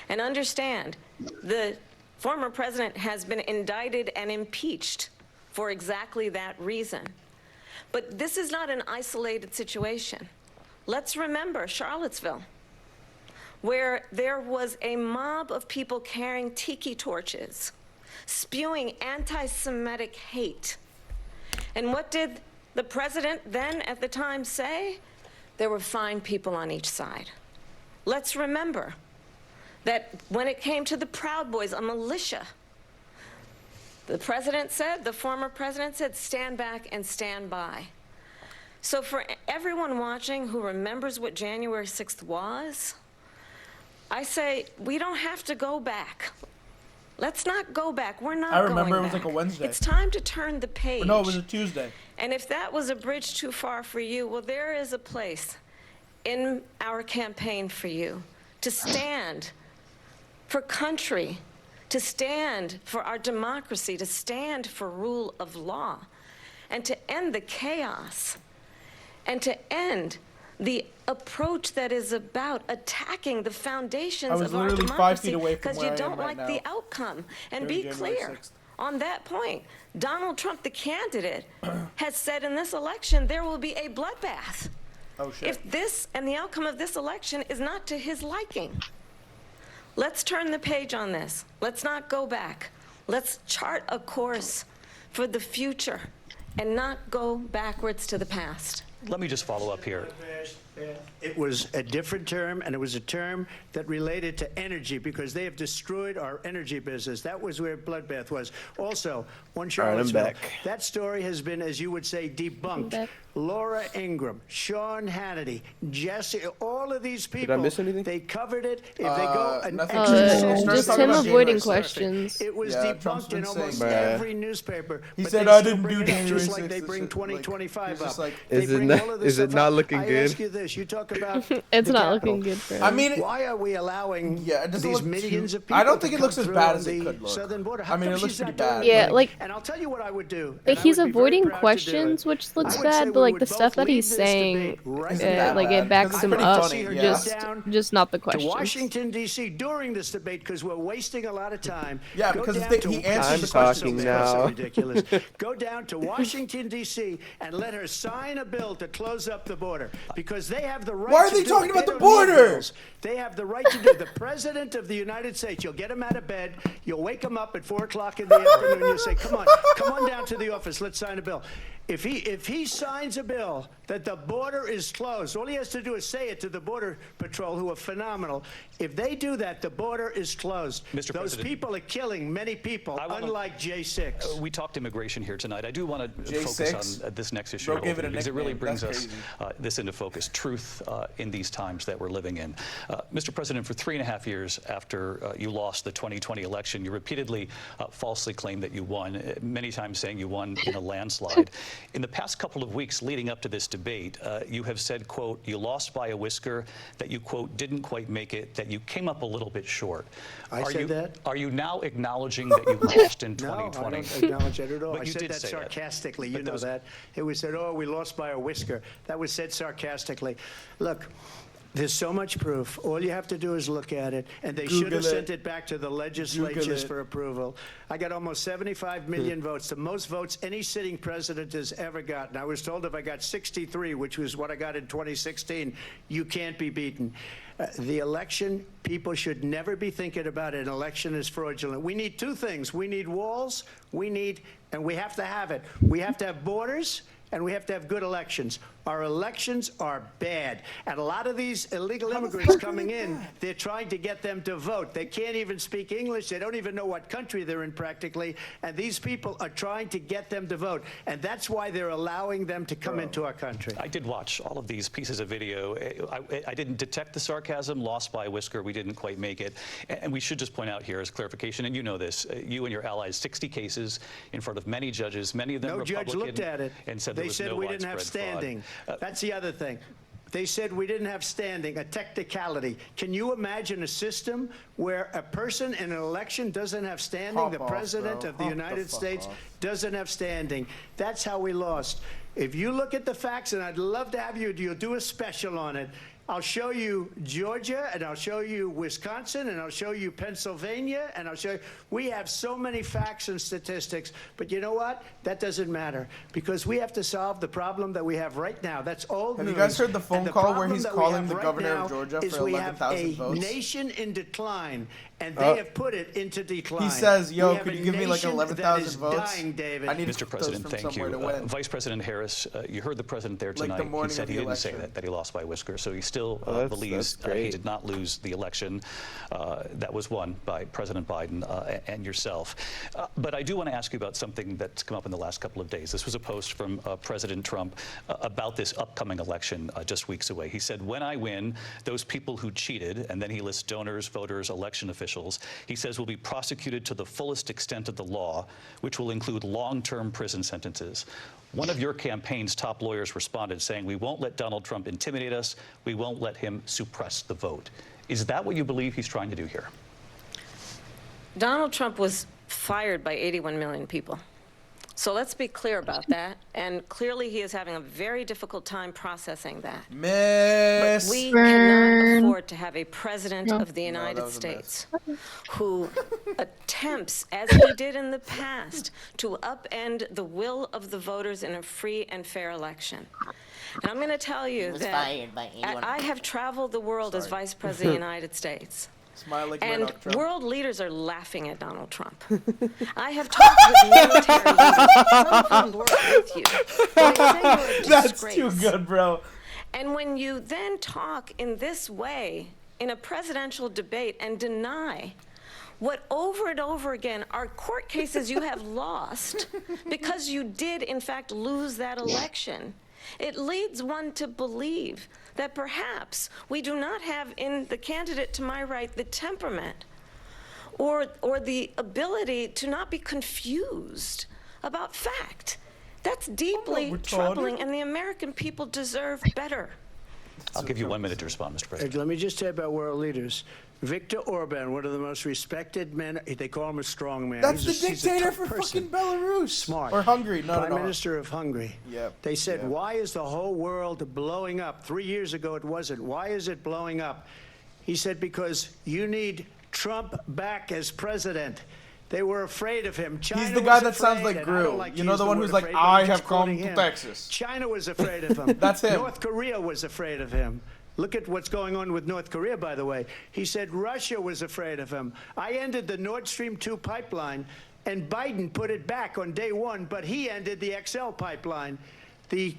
And understand, the former president has been indicted and impeached for exactly that reason. But this is not an isolated situation. Let's remember Charlottesville, where there was a mob of people carrying tiki torches, spewing anti-Semitic hate. And what did the president then at the time say? There were fine people on each side. Let's remember that when it came to the Proud Boys, a militia, the president said, the former president said, stand back and stand by. So for everyone watching who remembers what January 6th was, I say we don't have to go back. Let's not go back. We're not I remember going it was like back. a Wednesday. It's time to turn the page. No, it was a Tuesday. And if that was a bridge too far for you, well, there is a place in our campaign for you to stand for country, to stand for our democracy, to stand for rule of law, and to end the chaos, and to end the approach that is about attacking the foundations I was of our literally 5 democracy feet away from because where you I am don't right like now the outcome. And during be January clear 6th. on that point. Donald Trump, the candidate, has said in this election there will be a bloodbath. Oh, shit. If this and the outcome of this election is not to his liking, let's turn the page on this. Let's not go back. Let's chart a course for the future and not go backwards to the past. Let me just follow up here. It was a different term, and it was a term that related to energy because they have destroyed our energy business. That was where bloodbath was. Also, one Charlottesville. back. That story has been, as you would say, debunked. Laura Ingraham, Sean Hannity, Jesse, all of these people. Did I miss anything? They covered it. If they go an nothing. extra Just talking him about avoiding January 6th. questions. It was Yeah, Trump's debunked been in almost saying that. every newspaper. He but said, they "I still didn't bring do it up January just like 6th." they bring It's 2025 he's just up. like- They Is it bring not- all of this is it stuff not up. looking I good? ask you this. You talk about It's the not Capitol. looking good for him. I mean, Why are we allowing Yeah, it doesn't these look millions too- of people I don't think to it looks come as through bad on as it the could look. southern border? I How mean, come it looks she's not pretty bad. doing Yeah, anything? like- And I'll tell you what I would do. Like, and I he's would be very avoiding proud to do questions, it. which looks I would say bad, we but like would the stuff both that he's leave this saying, debate right Isn't that like bad? it backs 'Cause him it's up. pretty funny, yeah. Just not the to questions. Washington, D.C. during this debate because we're wasting a lot of time. Yeah, Go because down he to- answers I'm the talking questions. now. So ridiculous. Go down to Washington, D.C. and let her sign a bill to close up the border because they have the right Why are to they do talking it. about They the don't need border? bills. They have the right to do it. The President of the United States, you'll get him out of bed, you'll wake him up at 4 o'clock in the afternoon, you'll say, come on down to the office, let's sign a bill. If he signs a bill that the border is closed, all he has to do is say it to the Border Patrol, who are phenomenal. If they do that, the border is closed. Mr. Those President, people are killing many people, unlike J6. We talked immigration here tonight. I do want to J6? focus on this next issue Bro a gave little it a bit because it really nickname. brings That's us this into focus, truth in these times that we're living in. Mr. President, for 3.5 years after you lost the 2020 election, you repeatedly falsely claimed that you won, many times saying you won in a landslide. In the past couple of weeks leading up to this debate, you have said, quote, you lost by a whisker, that you, quote, didn't quite make it, that you came up a little bit short. I said that? Are you now acknowledging that you lost in No, I 2020? don't acknowledge that at all. But I you said did that say that. sarcastically. But You know those- that. It was said, oh, we lost by a whisker. That was said sarcastically. Look, there's so much proof. All you have to do is look at it. And they should Google have it. sent it back to the legislatures it. for approval. I got almost 75 million votes, the most votes any sitting president has ever gotten. I was told if I got 63, which was what I got in 2016, you can't be beaten. The election, people should never be thinking about an election as fraudulent. We need two things. We need walls, and we have to have it. We have to have borders, and we have to have good elections. Our elections are bad. And a lot of these illegal immigrants coming in, they're trying to get them to vote. They can't even speak English. They don't even know what country they're in practically. And these people are trying to get them to vote. And that's why they're allowing them to come into our country. I did watch all of these pieces of video. I didn't detect the sarcasm, lost by a whisker. We didn't quite make it. And we should just point out here as clarification, and you know this, you and your allies, 60 cases in front of many judges, many of them No Republican. judge looked at it. And said They there was said no we didn't have widespread fraud. standing. That's the other thing. They said we didn't have standing, a technicality. Can you imagine a system where a person in an election doesn't have standing? Pop The off, president bro. of the Pop the United fuck States off. doesn't have standing. That's how we lost. If you look at the facts, and I'd love to have you'll do a special on it. I'll show you Georgia, and I'll show you Wisconsin, and I'll show you Pennsylvania, and I'll show you. We have so many facts and statistics, but you know what? That doesn't matter because we have to solve the problem that we have right now. That's old news. Have you guys heard the phone And call where problem he's that we calling have the right governor of now Georgia is for we have 11,000 a votes? nation in decline, and they have put it into decline. He says, yo, We have could a you give me like nation 11,000 that is votes? dying, David. I need Mr. President, those from thank somewhere you. to win. Vice President Harris, you heard the president there Like the tonight. He morning said of he the didn't say election. that he lost by a whisker. So he still that's believes he great. did not lose the election that was won by President Biden and yourself. But I do want to ask you about something that's come up in the last couple of days. This was a post from President Trump about this upcoming election just weeks away. He said, when I win, those people who cheated, and then he lists donors, voters, election officials, he says will be prosecuted to the fullest extent of the law, which will include long-term prison sentences. One of your campaign's top lawyers responded saying, we won't let Donald Trump intimidate us. We won't let him suppress the vote. Is that what you believe he's trying to do here? Donald Trump was fired by 81 million people. So let's be clear about that. And clearly he is having a very difficult time processing that. Miss. But we cannot afford to have a president of the United States who attempts, as he did in the past, to upend the will of the voters in a free and fair election. And I'm going to tell you that I have traveled the world as Vice President of the United States. Smile like And Murdoch, Trump. world leaders are laughing at Donald Trump. I have talked with military leaders. Some of them work with you. They say you're a That's disgrace. too good, bro. And when you then talk in this way in a presidential debate and deny what over and over again are court cases you have lost because you did in fact lose that election, it leads one to believe that perhaps we do not have in the candidate to my right the temperament or the ability to not be confused about fact. That's deeply troubling, and the American people deserve better. I'll give you 1 minute to respond, Mr. President. Let me just say about world leaders. Viktor Orban, one of the most respected men, they call him a strong man. That's he's the he's a dictator tough for person. fucking Belarus. Smart. Or Hungary. No, Prime no, no. Minister of Hungary. Yep. They said, Yep. why is the whole world blowing up? 3 years ago it wasn't. Why is it blowing up? He said, because you need Trump back as president. They were afraid of him. China He's the guy was that sounds afraid, like and I don't Gru. like to You know use the one word who's like, afraid, but I I'm just have come quoting to him. Texas. China was afraid of him. That's him. North Korea was afraid of him. Look at what's going on with North Korea, by the way. He said Russia was afraid of him. I ended the Nord Stream 2 pipeline, and Biden put it back on day one, but he ended the XL pipeline. The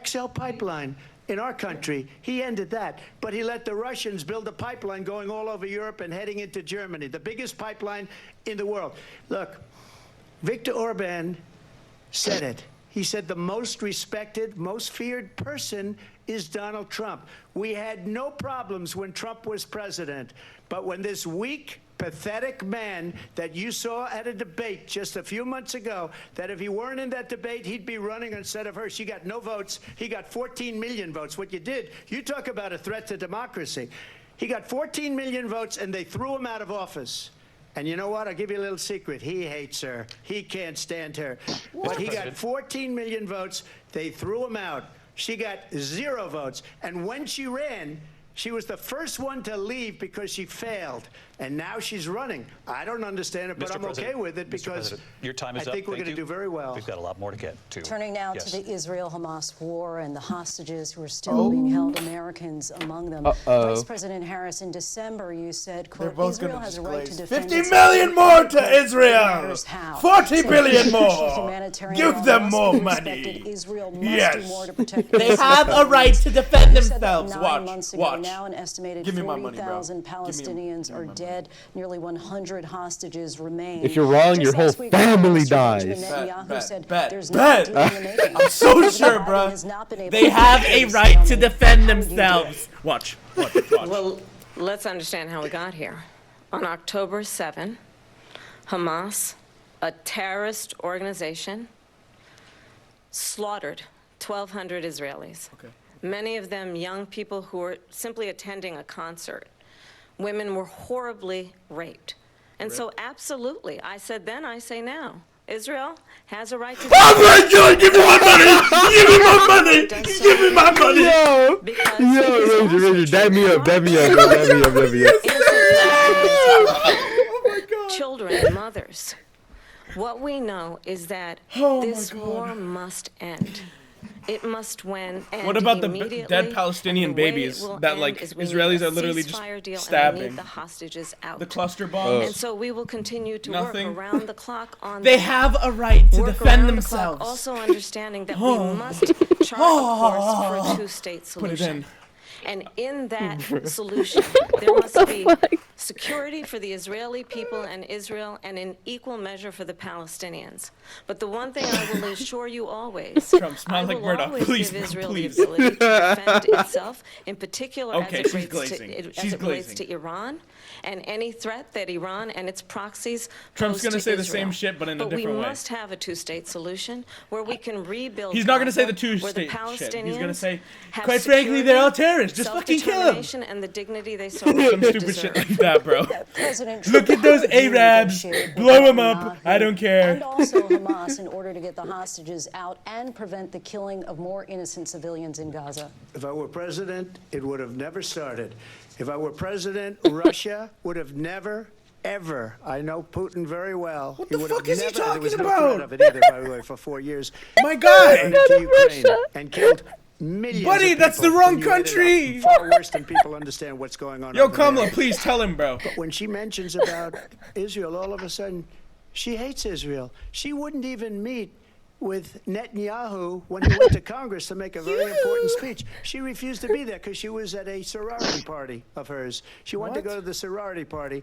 XL pipeline in our country, he ended that. But he let the Russians build a pipeline going all over Europe and heading into Germany, the biggest pipeline in the world. Look, Viktor Orban said it. He said the most respected, most feared person is Donald Trump. We had no problems when Trump was president, but when this weak, pathetic man that you saw at a debate just a few months ago, that if he weren't in that debate, he'd be running instead of her. She got no votes. He got 14 million votes. What you did, you talk about a threat to democracy. He got 14 million votes, and they threw him out of office. And you know what? I'll give you a little secret. He hates her. He can't stand her. But he got 14 million votes. They threw him out. She got 0 votes. And when she ran, she was the first one to leave because she failed. And now she's running. I don't understand it, but Mr. I'm President, okay with it Mr. because President, your time is I think up. we're Thank going to you. do very well. We've got a lot more to get to. Turning now Yes. to the Israel-Hamas war and the hostages who are still being held, Americans among them. Vice President Harris, in December, you said, quote, both Israel gonna has a right to displace defend 50 itself. million more to It Israel. matters how. 40 Saying billion international more. humanitarian Give law them must more be money. respected. Israel must Yes. do more to protect They innocent have a civilians. right to defend You said that themselves. 9 Watch, months ago. watch. Now an estimated Give me my money, bro. 40,000 Give me Palestinians are my dead. Nearly 100 hostages remain. If you're wrong, Just your whole last week, family Prime dies. Minister Benjamin Netanyahu Bet, said bet, there's bet. no deal in the making. I'm so President sure, Biden bruh. has not been able They to have keep a this right to stalemate. defend How would you do it? themselves. Watch, watch, watch. Well, let's understand how we got here. On October 7, Hamas, a terrorist organization, slaughtered 1,200 Israelis. Okay. Many of them young people who were simply attending a concert. Women were horribly raped. And so absolutely, I said then, I say now, Israel has a right to Oh my God! Give me my money! Give me my money! Give me my money! Yo, because yo, Ranger, dab me up, dab me up, bro, dab me up, dab me up. Oh my God! children and mothers. What we know is that this war must end. It must end. What about the immediately, dead Palestinian and the way babies it will that, end like, is we need Israelis a are literally just ceasefire deal, and we stabbing? need the hostages out. The cluster bombs. And so we will continue to Nothing. work around the clock on They that. have a right to Work defend around the clock, themselves. also understanding that we must chart a course for a two-state Put it solution. in. And in that solution, there must be security for the Israeli people and Israel, and an equal measure for the Palestinians. But the one thing I will assure you always, Trump, smile I like will Murdoch. always Please, give Israel please. the ability to defend itself, in particular Okay, as she's it relates glazing. to, She's as it relates glazing. to Iran and any threat that Iran and its proxies Trump's pose gonna to say the Israel. same shit, but in a different we way. must have a two-state solution where we can rebuild. He's not gonna say the Gaza, where two-state the shit. He's Palestinians gonna say, have quite frankly, they're all security, terrorists. Just fucking kill them. self-determination, and the dignity they so Some richly stupid shit deserve. like that. that, bro. President Look Trump at those could Arabs. renegotiate with Blow 'em up. Netanyahu I don't care. And also Hamas in order to get the hostages out and prevent the killing of more innocent civilians in Gaza. If I were president, it would have never started. If I were president, Russia would have never, ever. I know Putin very well. What the would fuck have is he never, there talking was no about? threat of it either, by the way, for 4 years. My God. Went into Ukraine and killed millions Buddy, of that's the people. wrong When you add it up, country. Far worse than people understand what's going on. Yo, over there. Kamala, please tell him, bro. But when she mentions about Israel, all of a sudden, she hates Israel. She wouldn't even meet with Netanyahu when he went to Congress to make a very important speech. She refused to be there because she was at a sorority party of hers. She wanted to go to the sorority party.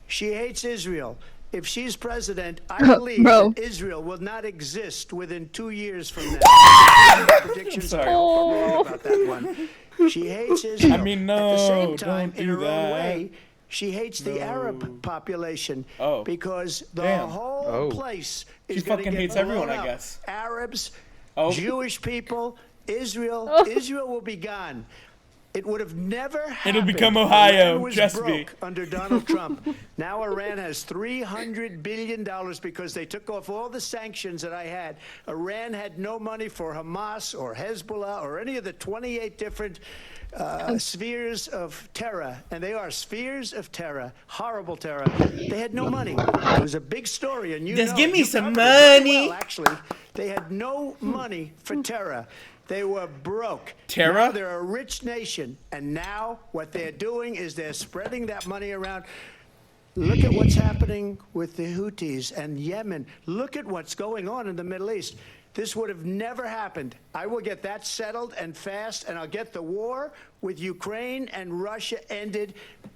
She hates Israel. If she's president, I believe that Israel will not exist within 2 years from now. Predictions are wrong about that one. She hates Israel. I mean, no, At the same time, don't in do her that. own way, she hates the Arab population because the Damn. whole place is She going to fucking get hates everyone, blown I up. guess. Arabs, Oh. Jewish people, Israel. Israel will be gone. It would have never happened. It'll become Ohio, Iran was trust broke me. under Donald Trump. Now Iran has $300 billion because they took off all the sanctions that I had. Iran had no money for Hamas or Hezbollah or any of the 28 different spheres of terror. And they are spheres of terror, horrible terror. They had no money. It was a big story. And Just give me you some covered it very money. well, actually, they had no money for terror. They were broke. Terror? Now they're a rich nation. And now what they're doing is they're spreading that money around. Look at what's happening with the Houthis and Yemen. Look at what's going on in the Middle East. This would have never happened. I will get that settled and fast, and I'll get the war with Ukraine and Russia ended.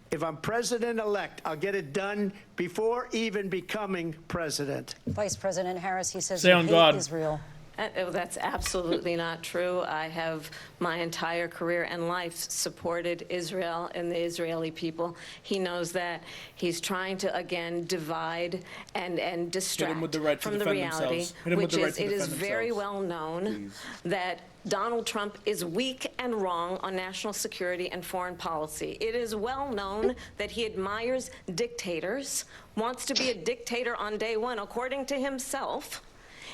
If I'm president-elect, I'll get it done before even becoming president. Vice President Harris, he says Say you on hate God. Israel. That's absolutely not true. I have my entire career and life supported Israel and the Israeli people. He knows that. He's trying to, again, divide and distract with the right to from the defend reality, themselves. Hit 'em with which the right is to it is defend very themselves. well known that Donald Trump is weak and wrong on national security and foreign policy. It is well known that he admires dictators, wants to be a dictator on day one, according to himself.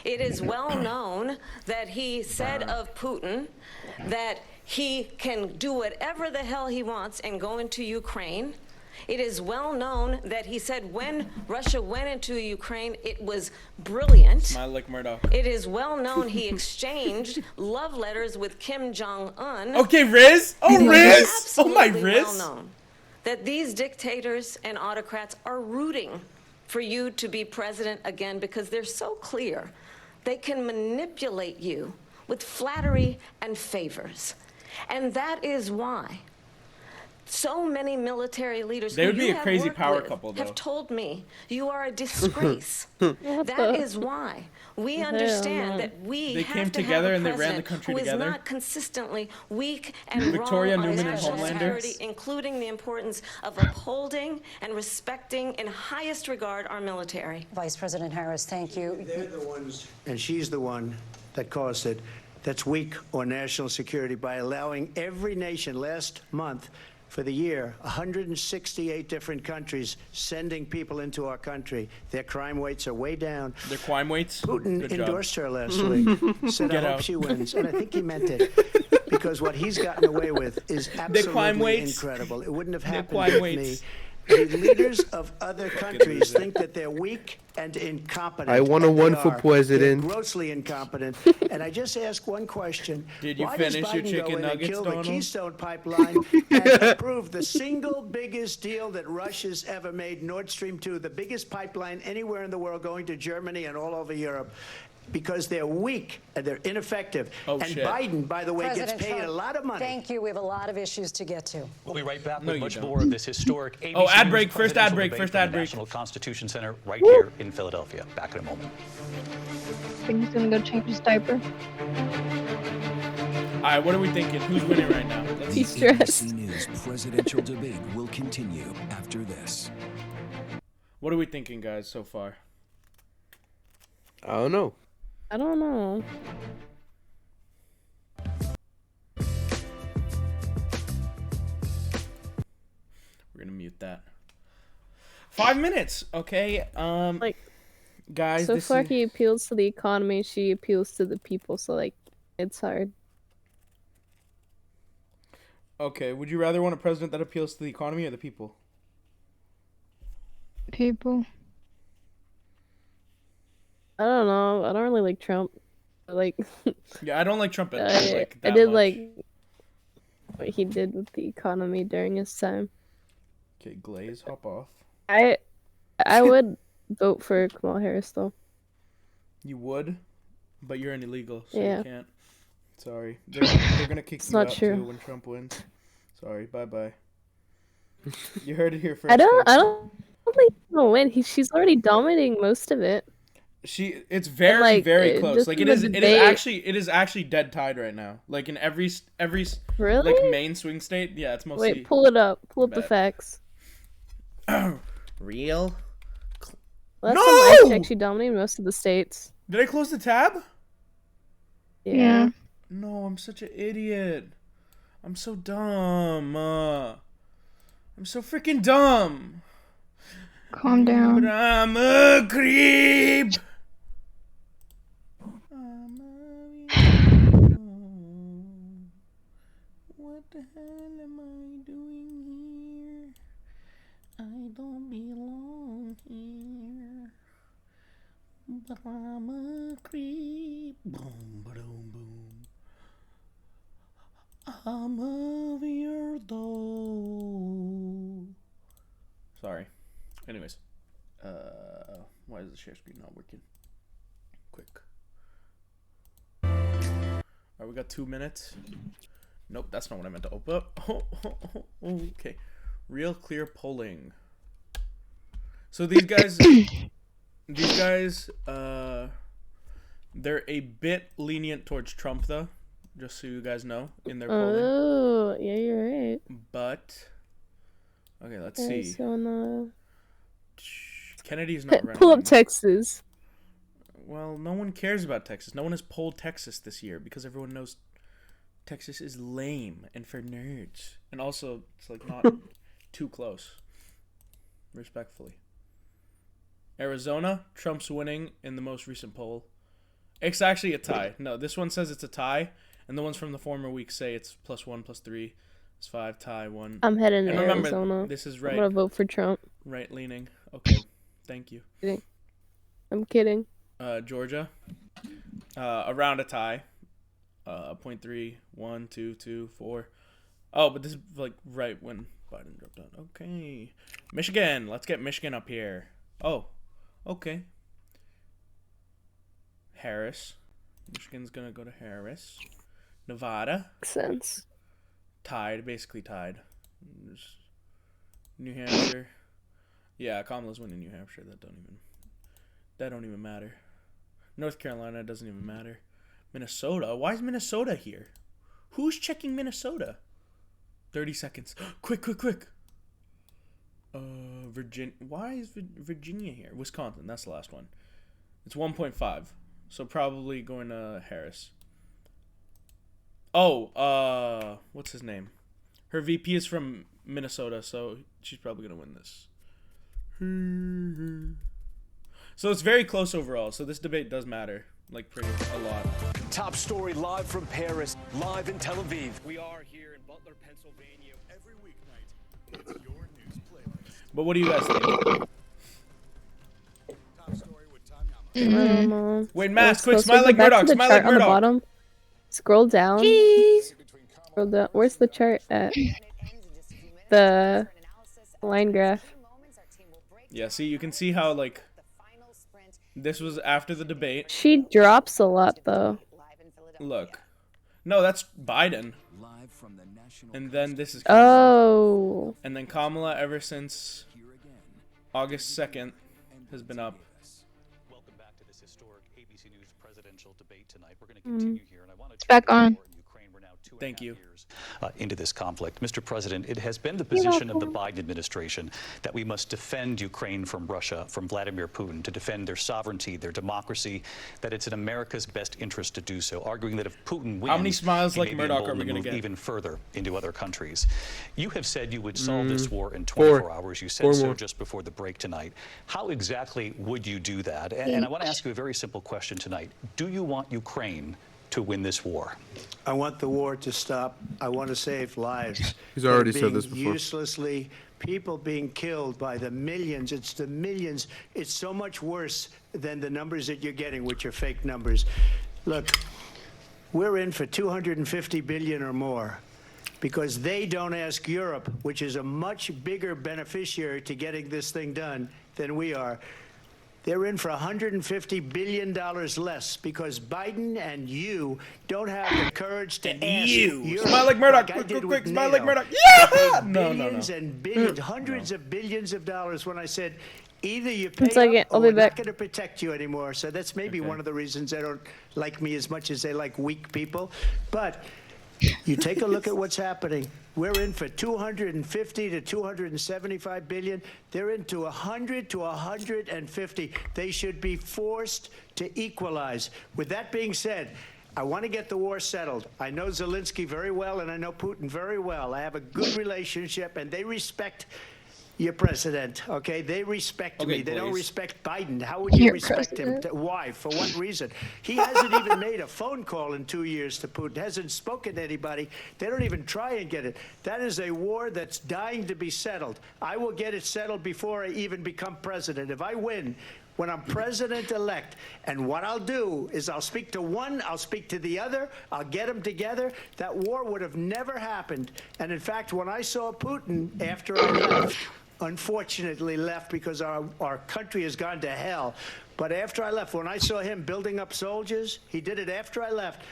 It is well known that he said of Putin that he can do whatever the hell he wants and go into Ukraine. It is well known that he said when Russia went into Ukraine, it was brilliant. Smile like Murdoch. It is well known he exchanged love letters with Kim Jong-un. Okay, Riz. Oh, It is Riz. Oh, my absolutely Riz. well known that these dictators and autocrats are rooting for you to be president again because they're so clear. They can manipulate you with flattery and favors. And that is why so many military leaders They would who be you a have crazy worked power with couple, though. have told me you are a disgrace. That is why we understand that we They have came to together have a and they ran the president country who is together. not consistently weak and Victoria wrong on Newman and national Homelander. security, including the importance of upholding and respecting in highest regard our military. Vice President Harris, thank you. They're the ones, and she's the one that caused it, that's weak on national security by allowing every nation last month for the year, 168 different countries sending people into our country. Their crime rates are way down. Their crime weights. Putin Good job. endorsed her last week, said, Get I hope out. she wins. And I think he meant it. Because what he's gotten away with is crime absolutely weights. incredible. It wouldn't have Their happened crime with weights. me. The leaders of other countries think that they're weak and incompetent. I wanna and they run for are. president. They're grossly incompetent. And I just ask one question. Did you Why finish does your Biden chicken go in nuggets, and kill Donald? the Keystone Pipeline and approve the single biggest deal that Russia's ever made, Nord Stream 2, the biggest pipeline anywhere in the world going to Germany and all over Europe? Because they're weak and they're ineffective. Oh, and shit. Biden, by the way, President gets paid Trump, a lot of money. Thank you. We have a lot of issues to get to. We'll be right back No, with you much don't. more of this historic ABC Oh, ad News break, first ad presidential break, debate first from ad the break. National Constitution Center right here in Philadelphia. Back in a moment. Think he's gonna go change his diaper. All right, what are we thinking? Who's winning right now? Let's He's see. stressed. ABC News presidential debate will continue after this. What are we thinking, guys, so far? I don't know. I don't know. We're gonna mute that. 5 minutes, okay? Like, Guys, so this far is... he appeals to the economy, she appeals to the people, so like, it's hard. Okay, would you rather want a president that appeals to the economy or the people? People. I don't know. I don't really like Trump. But, like, Yeah, I don't like Trump at I like I that did much. like what he did with the economy during his time. Okay, Glaze, hop off. I would vote for Kamala Harris though. You would, but you're an illegal, so Yeah. you can't. Sorry. They're gonna kick It's you not out true. too when Trump wins. Sorry, bye-bye. You heard it here first. I don't folks. think he's gonna win. She's already dominating most of it. It's very like, very close. just Like in it the is debate- it is actually dead tied right now. Like in every Really? like main swing state. Yeah, it's mostly Wait, pull it up. Pull up the Bet. facts. real. Last No! time I checked, she dominated most of the states. Did I close the tab? Yeah. No, I'm such an idiot. I'm so dumb. I'm so freaking dumb. Calm But down. I'm a creep. What the hell am I doing here? I don't belong here. But I'm a creep. Boom, boom, boom. I'm a weirdo. Sorry. Anyways, why is the share screen not working? Quick. Alright, we got 2 minutes. Nope, that's not what I meant to open up. Okay. Real clear polling. So these guys, they're a bit lenient towards Trump, though. Just so you guys know, in their polling. Oh, yeah, you're right. But, okay, let's Okay, see. so no. Kennedy's not running. Pull up anymore. Texas. Well, no one cares about Texas. No one has polled Texas this year because everyone knows Texas is lame and for nerds. And also, it's like not too close. Respectfully. Arizona, Trump's winning in the most recent poll. It's actually a tie. No, this one says it's a tie, and the ones from the former week say it's +1, +3, it's 5, tie, 1. I'm heading to And remember, Arizona. this is I'm right. gonna vote for Trump. Right leaning. Okay, thank you. I'm kidding. Georgia, around a tie. 0.3, 1, 2, 2, 4. Oh, but this is like right when Biden dropped out. Okay. Michigan. Let's get Michigan up here. Oh, okay. Harris. Michigan's gonna go to Harris. Nevada. Makes sense. Tied, basically tied. There's New Hampshire. Yeah, Kamala's winning New Hampshire. That don't even matter. North Carolina doesn't even matter. Minnesota. Why is Minnesota here? Who's checking Minnesota? 30 seconds. Quick. Virginia. Why is Virginia here? Wisconsin. That's the last one. It's 1.5. So probably going to Harris. Oh, what's his name? Her VP is from Minnesota, so she's probably going to win this. So it's very close overall. So this debate does matter, like pretty a lot. Top story live from Paris, live in Tel Aviv. We are here in Butler, Pennsylvania. Every weeknight, it's your news playlist. But what do you guys think? Top story with Tom Wait, Mask, quick, Supposed to smile go like back to Murdoch, the smile chart like on the Murdoch. bottom. Scroll down. Scroll down. Where's the chart at? The line graph. Yeah, see, you can see how, like, this was after the debate. She drops a lot though. Look. No, that's Biden. Live from the National And then this is Kamala. Oh. And then Kamala, ever since August 2nd, has been up. Welcome back to this historic ABC News presidential debate tonight. We're going to continue here, and I want to It's back on. Ukraine. We're now 2.5 Thank you. years into this conflict. Mr. President, it has been the position of the Biden administration that we must defend Ukraine from Russia, from Vladimir Putin, to defend their sovereignty, their democracy, that it's in America's best interest to do so, arguing that if Putin wins, how many smiles he like may be Murdoch are we emboldened to going to move get? even further into other countries. You have said you would solve this war in 24 hours. You said so just before the break tonight. How exactly would you do that? And I want to ask you a very simple question tonight. Do you want Ukraine to win this war? I want the war to stop. I want to save lives. He's already Being said this before. Uselessly, people being killed by the millions. It's the millions. It's so much worse than the numbers that you're getting, which are fake numbers. Look, we're in for 250 billion or more because they don't ask Europe, which is a much bigger beneficiary to getting this thing done than we are. They're in for $150 billion less because Biden and you don't have the courage to ask Europe, smile like Murdoch, I did quick, with smile NATO, like Murdoch. to Yeah! pay No. billions and billions, hundreds of billions of dollars when I said either you pay One second, up or I'll be we're not back. going to protect you anymore. So that's maybe one of the reasons they don't like me as much as they like weak people. But you take a look at what's happening. We're in for 250 to 275 billion. They're into 100 to 150. They should be forced to equalize. With that being said, I want to get the war settled. I know Zelensky very well, and I know Putin very well. I have a good relationship, and they respect your president, okay? They respect me. They don't respect Biden. How would you respect him? Why? For what reason? He hasn't even made a phone call in 2 years to Putin, hasn't spoken to anybody. They don't even try and get it. That is a war that's dying to be settled. I will get it settled before I even become president. If I win, when I'm president-elect, and what I'll do is I'll speak to one, I'll speak to the other, I'll get them together. That war would have never happened. And in fact, when I saw Putin after I left, unfortunately left because our country has gone to hell. But after I left, when I saw him building up soldiers, he did it after I left,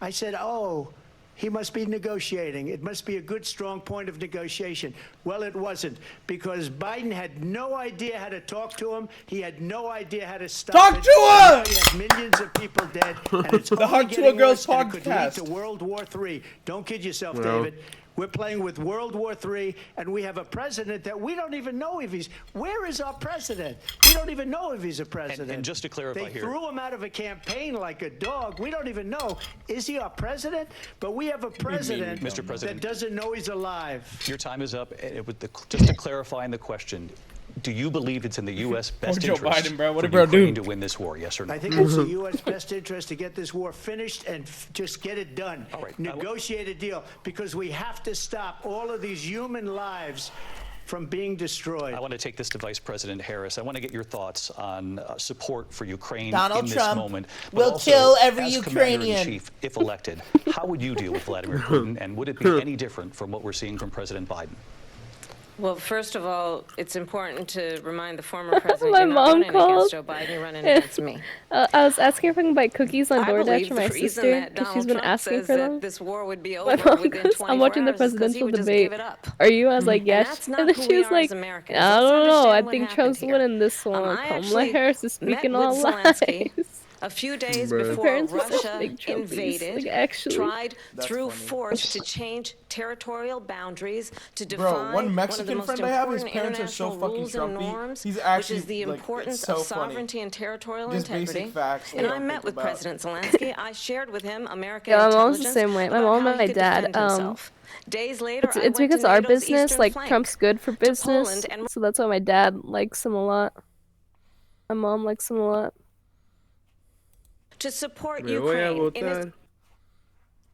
I said, oh, he must be negotiating. It must be a good, strong point of negotiation. Well, it wasn't, because Biden had no idea how to talk to him. He had no idea how to stop Talk it. to her! He had millions of people dead, and it's The only Hug to a getting Girls worse, and it could lead podcast. to World War III. Don't kid yourself, Well. David. We're playing with World War III, and we have a president that we don't even know if he's... Where is our president? We don't even know if he's a president. And just to clarify they here... threw him out of a campaign like a dog. We don't even know. Is he our president? But we have a president, Mr. President, that doesn't know he's alive. Your time is up. Just to clarify in the question, do you believe it's in the U.S. best Joe interest Biden, bro. What for did bro Ukraine do? to win this war, yes or no? I think it's the U.S. best interest to get this war finished and just get it done. All right. Negotiate a deal, because we have to stop all of these human lives from being destroyed. I want to take this to Vice President Harris. I want to get your thoughts on support for Ukraine Donald in this Trump moment. will also, kill every as Ukrainian. Commander-in-Chief, if elected, how would you deal with Vladimir Putin, and would it be any different from what we're seeing from President Biden? Well, first of all, it's important to remind the former president My you're not mom running called. against Joe Biden, you're running against me. I was asking if I can buy cookies on I DoorDash believe for the my reason sister that because she's Donald been Trump asking says for that them. this war would be My over mom within goes, 24 I'm watching the hours is 'cause he presidential would just debate. give it up. Are you? I was like, And yes. that's not And then who she we was are like, as Americans. I Let's don't know. I understand what think happened Trump's here. winning this one. I Kamala actually Harris is speaking met all with lies. Zelensky a few days Bruh. My before parents were Russia so big Trumpies. invaded, Like, actually. tried through force to change territorial boundaries, to define Bro, one of Mexican the most friend I have, his important parents are so international fucking rules and Trumpy. norms, He's which actually, is the like, importance it's so of funny. sovereignty and territorial Just basic integrity. facts they And don't I met think with about. President Zelensky. I shared with him American Yeah, my intelligence mom's the same way. My about mom how and he my could dad, defend himself. Days later, It's I went because to our NATO's business, eastern like, flank, Trump's good for to business, Poland and so that's why my dad likes him a lot. My mom likes him a lot. to support Me voy a Ukraine in its votar.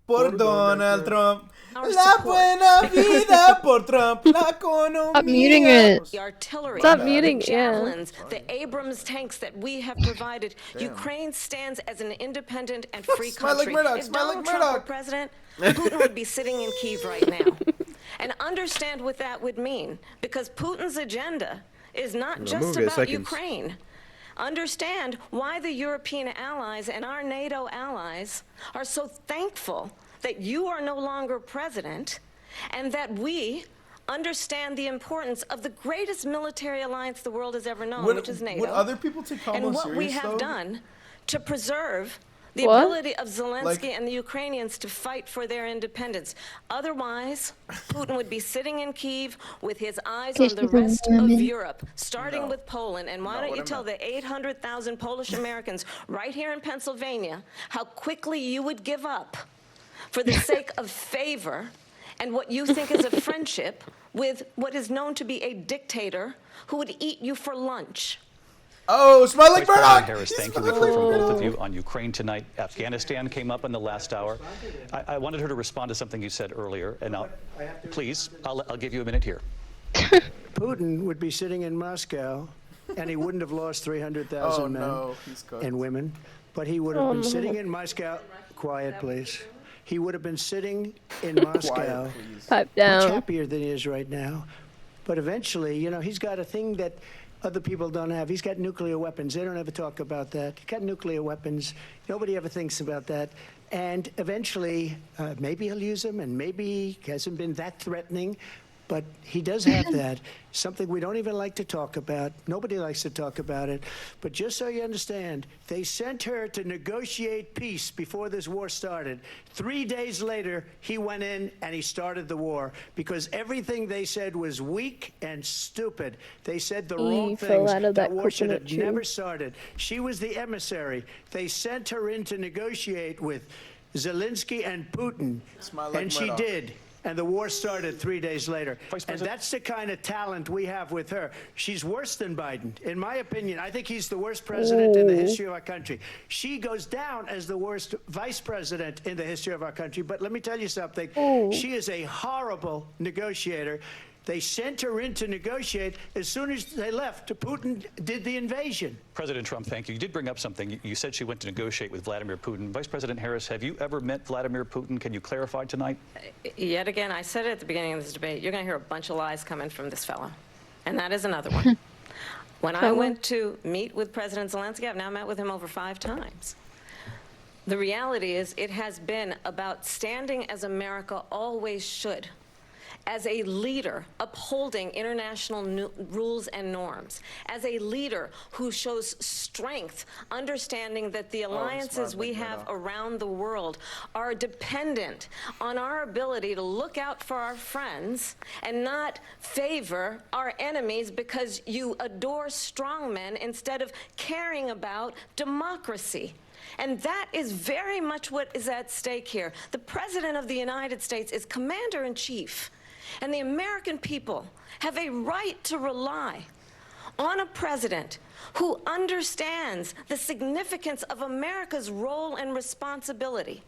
Por Donald Trump. our La support. buena vida por Trump. La economía. Stop muting it. The artillery, Stop the muting, yeah. javelins, the Abrams tanks that we have provided. Ukraine stands as an independent and free Smile like country. Murdoch, If smile like Donald Trump were Murdoch. president, Putin would be sitting in Kyiv right now. And understand what that would mean, because Putin's agenda is not just movie, about seconds. Ukraine. Understand why the European allies and our NATO allies are so thankful that you are no longer president, and that we understand the importance of the greatest military alliance the world has ever known, which is NATO. Would other people take Kamala and what we serious, have though? done to preserve the What? ability of Zelensky and the Ukrainians to fight for their independence. Otherwise, Putin would be sitting in Kyiv with his eyes on the rest of Europe, starting with Poland. And why don't you tell the 800,000 Polish Americans right here in Pennsylvania how quickly you would give up for the sake of favor and what you think is a friendship with what is known to be a dictator who would eat you for lunch. Oh, smell like Vice President murdoch! Harris, thank you. We've heard from both of you on Ukraine tonight. Afghanistan came up in the last hour. I wanted her to respond to something you said earlier, and please, I'll give you a minute here. Putin would be sitting in Moscow, and he wouldn't have lost 300,000 men and women, but he would have been sitting in Moscow. Quiet, please. He would have been sitting in Moscow, Pipe much down. happier than he is right now. But eventually, you know, he's got a thing that other people don't have. He's got nuclear weapons. They don't ever talk about that. He's got nuclear weapons. Nobody ever thinks about that. And eventually, maybe he'll use them, and maybe he hasn't been that threatening. But he does have that, something we don't even like to talk about. Nobody likes to talk about it. But just so you understand, they sent her to negotiate peace before this war started. 3 days later, he went in and he started the war because everything they said was weak and stupid. They said the wrong fell things. out of that war should have coconut tree. never started. She was the emissary. They sent her in to negotiate with Zelensky and Putin, and she did. And the war started 3 days later. And that's the kind of talent we have with her. She's worse than Biden. In my opinion, I think he's the worst president in the history of our country. She goes down as the worst vice president in the history of our country. But let me tell you something. She is a horrible negotiator. They sent her in to negotiate. As soon as they left, Putin did the invasion. President Trump, thank you. You did bring up something. You said she went to negotiate with Vladimir Putin. Vice President Harris, have you ever met Vladimir Putin? Can you clarify tonight? Yet again, I said it at the beginning of this debate, you're going to hear a bunch of lies coming from this fellow. And that is another one. When I went to meet with President Zelensky, I've now met with him over 5 times. The reality is it has been about standing as America always should, as a leader upholding international rules and norms, as a leader who shows strength, understanding that the alliances we have around the world are dependent on our ability to look out for our friends and not favor our enemies because you adore strongmen instead of caring about democracy. And that is very much what is at stake here. The President of the United States is commander-in-chief. And the American people have a right to rely on a president who understands the significance of America's role and responsibility